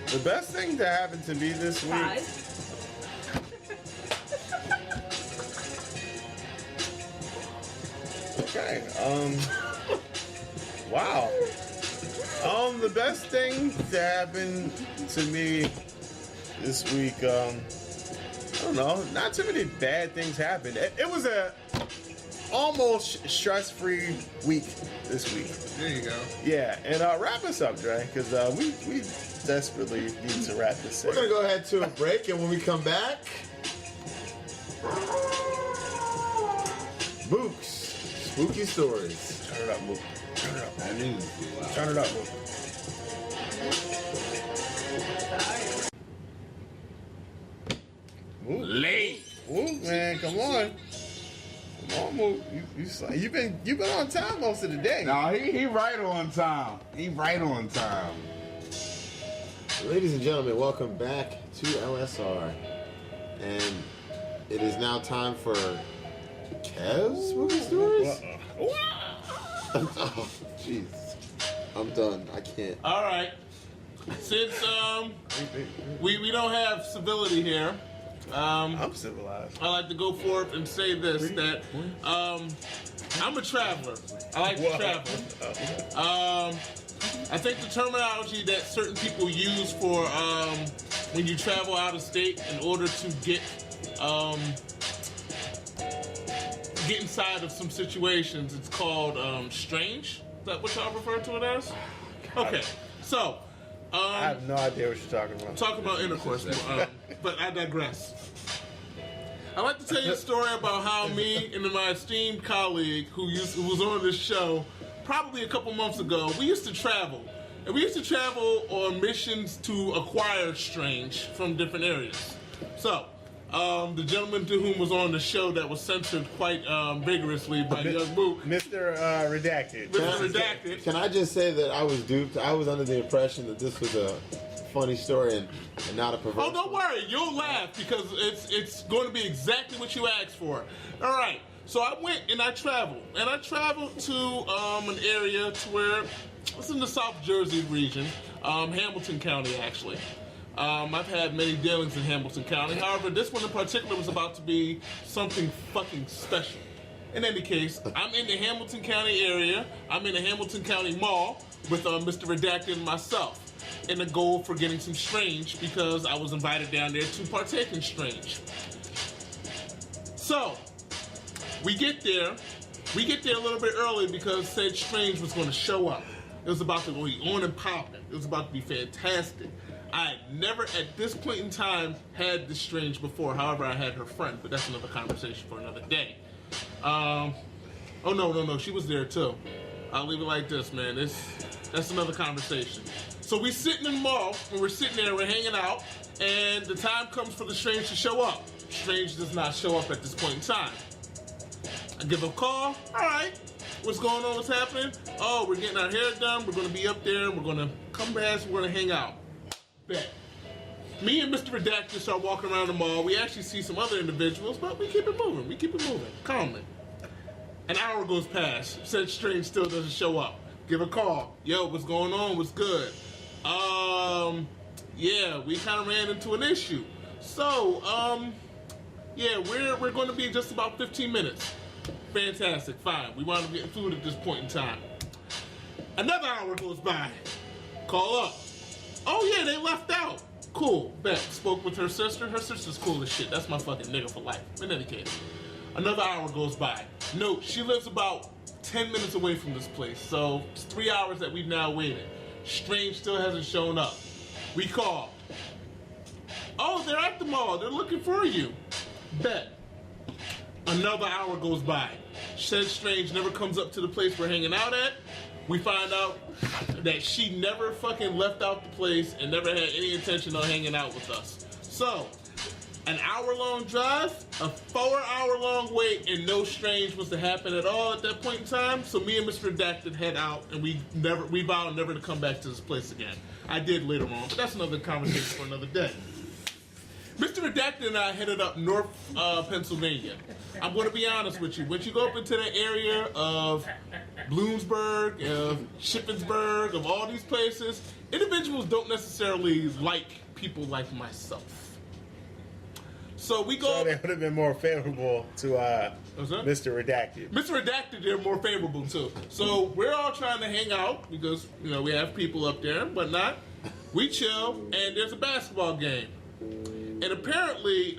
the best thing to happen to me this week. 5. Okay. Wow. The best thing to happen to me this week. I don't know. Not too many bad things happened. It was a almost stress-free week this week. There you go. Yeah, and wrap us up, Dre, because we desperately need to wrap this We're up. gonna go ahead to a break, and when we come back, Mooks, spooky stories. Turn it up, Mook. Turn it up. I knew this was loud. Turn it up, Mook. Mook. Late. Mook, man, come on. Come on, Mook. You've been on time most of the day. No, he right on time. He right on time. Ladies and gentlemen, welcome back to LSR, and it is now time for Kev's spooky stories. Oh, jeez, I'm done. I can't. All right. Since we don't have civility here, I'm civilized. I like to go forth and say this, that I'm a traveler. I like to travel. I think the terminology that certain people use for when you travel out of state in order to get inside of some situations, it's called strange. Is that what y'all refer to it as? Okay, so I have no idea what you're talking about. talk about intercourse, but I digress. I'd like to tell you a story about how me and my esteemed colleague who was on this show probably a couple months ago, we used to travel. And we used to travel on missions to acquire strange from different areas. So, the gentleman to whom was on the show that was censored quite vigorously by Young Mook, Mr. Redacted. Mr. Redacted. Can I just say that I was duped? I was under the impression that this was a funny story and not a perverse. Oh, don't one. worry, you'll laugh because it's going to be exactly what you asked for. All right, so I went and I traveled to an area to where it's in the South Jersey region, Hamilton County actually. I've had many dealings in Hamilton County. However, this one in particular was about to be something fucking special. In any case, I'm in the Hamilton County area. I'm in the Hamilton County Mall with Mr. Redacted and myself, in the goal for getting some Strange because I was invited down there to partake in Strange. So, we get there a little bit early because said Strange was going to show up. It was about to be on and popping. It was about to be fantastic. I had never at this point in time had this Strange before. However, I had her friend, but that's another conversation for another day. Oh no, she was there too. I'll leave it like this, man. That's another conversation. So we sitting in the mall, and we're sitting there, we're hanging out, and the time comes for the Strange to show up. Strange does not show up at this point in time. I give him a call. All right, what's going on? What's happening? Oh, we're getting our hair done. We're going to be up there. We're going to come back. We're going to hang out. Bet. Me and Mr. Redacted start walking around the mall. We actually see some other individuals, but we keep it moving. We keep it moving calmly. An hour goes past. Said Strange still doesn't show up. Give a call. Yo, what's going on? What's good? Yeah, we kind of ran into an issue. So, yeah, we're going to be in just about 15 minutes. Fantastic, fine. We wound up getting food at this point in time. Another hour goes by. Call up. Oh yeah, they left out. Cool. Bet. Spoke with her sister. Her sister's cool as shit. That's my fucking nigga for life. In any case. Another hour goes by. Note, she lives about 10 minutes away from this place. So it's 3 hours that we've now waited. Strange still hasn't shown up. We call. Oh, they're at the mall. They're looking for you. Bet. Another hour goes by. Said Strange never comes up to the place we're hanging out at. We find out that she never fucking left out the place and never had any intention on hanging out with us. So, an hour-long drive, a 4-hour-long wait, and no Strange was to happen at all at that point in time. So me and Mr. Redacted head out, and we vowed never to come back to this place again. I did later on, but that's another conversation for another day. Mr. Redacted and I headed up North Pennsylvania. I'm going to be honest with you. Once you go up into the area of Bloomsburg, of Shippensburg, of all these places, individuals don't necessarily like people like myself. So we go. So they would have been more favorable to Mr. Redacted. Mr. Redacted, they're more favorable too. So we're all trying to hang out because we have people up there and whatnot. We chill, and there's a basketball game. And apparently,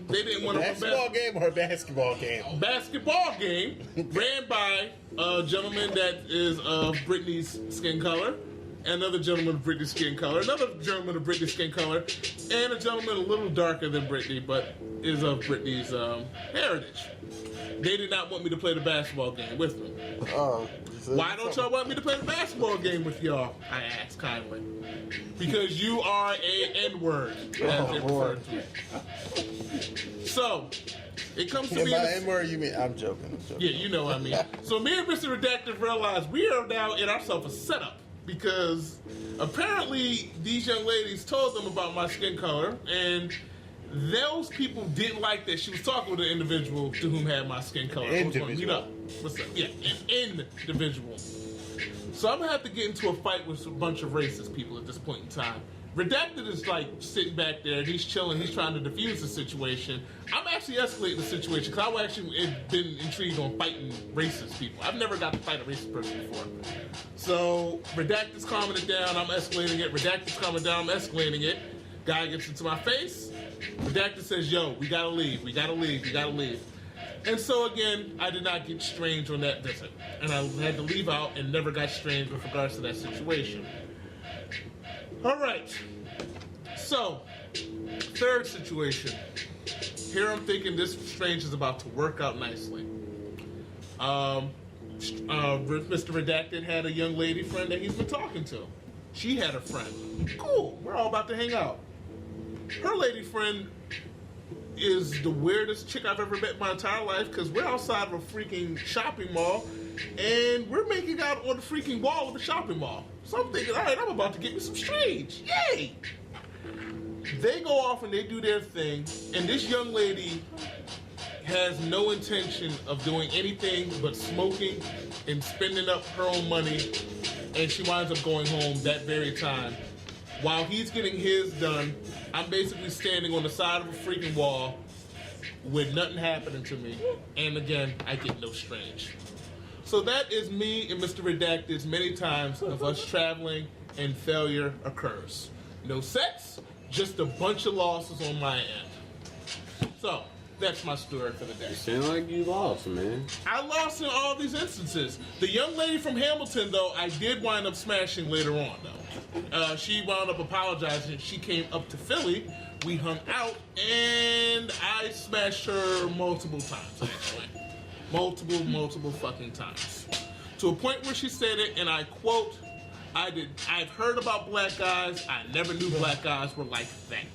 they didn't want to... Basketball game or basketball game? Basketball game ran by a gentleman that is of Britney's skin color, another gentleman of Britney's skin color, another gentleman of Britney's skin color, and a gentleman a little darker than Britney, but is of Britney's heritage. They did not want me to play the basketball game with them. Why don't y'all want me to play the basketball game with y'all? I asked kindly. Because you are a N-word, as they refer to it. So, it comes to me... By N-word, you mean... I'm joking. Yeah, you know what I mean. So me and Mr. Redacted realized we are now in ourselves a setup. Because apparently these young ladies told them about my skin color, and those people didn't like that she was talking with an individual to whom had my skin color. Individual. What's up? Yeah, an individual. So I'm gonna have to get into a fight with a bunch of racist people at this point in time. Redacted is like sitting back there, he's chilling, he's trying to defuse the situation. I'm actually escalating the situation because I've actually been intrigued on fighting racist people. I've never got to fight a racist person before. So Redacted's calming it down, I'm escalating it. Redacted's calming it down, I'm escalating it. Guy gets into my face. Redacted says, yo, we gotta leave. And so again, I did not get Strange on that visit. And I had to leave out and never got Strange with regards to that situation. All right. So, third situation. Here I'm thinking this Strange is about to work out nicely. Mr. Redacted had a young lady friend that he's been talking to. She had a friend. Cool. We're all about to hang out. Her lady friend is the weirdest chick I've ever met in my entire life because we're outside of a freaking shopping mall and we're making out on the freaking wall of the shopping mall. So I'm thinking, all right, I'm about to get me some Strange. Yay! They go off and they do their thing, and this young lady has no intention of doing anything but smoking and spending up her own money, and she winds up going home that very time while he's getting his done, I'm basically standing on the side of a freaking wall with nothing happening to me. And again, I get no strange. So that is me and Mr. Redacted's many times of us traveling and failure occurs. No sex, just a bunch of losses on my end. So, that's my story for the day. Sound like you lost, man. I lost in all these instances. The young lady from Hamilton, though, I did wind up smashing later on, though. She wound up apologizing. She came up to Philly. We hung out, and I smashed her multiple times, actually. Multiple fucking times. To a point where she said it, and I quote, I've heard about black guys. I never knew black guys were like that.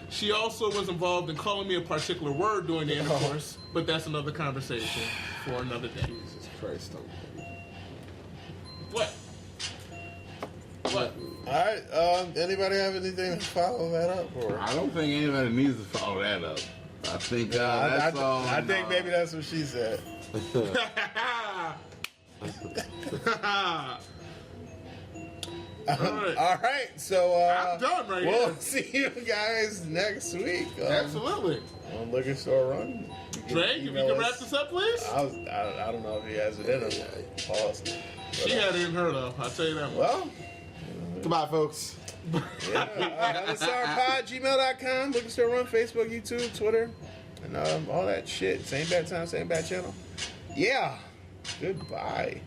She also was involved in calling me a particular word during the intercourse, but that's another conversation for another day. Jesus Christ, don't. What? What? All right. Anybody have anything to follow that up? Or I don't think anybody needs to follow that up. I think that's all. I think maybe that's what she said. All right, so I'm done right we'll here. see you guys next week. Absolutely. On Liquor Store Run. Drake, if you can wrap this up, please. I don't know if he has it in him. Pause. She had it in her, though. I'll tell you that much. Well, Goodbye, folks. LiquorStorePod@gmail.com. Liquor Store Run, Facebook, YouTube, Twitter, and all that shit. Same bad time, same bad channel. Yeah. Goodbye.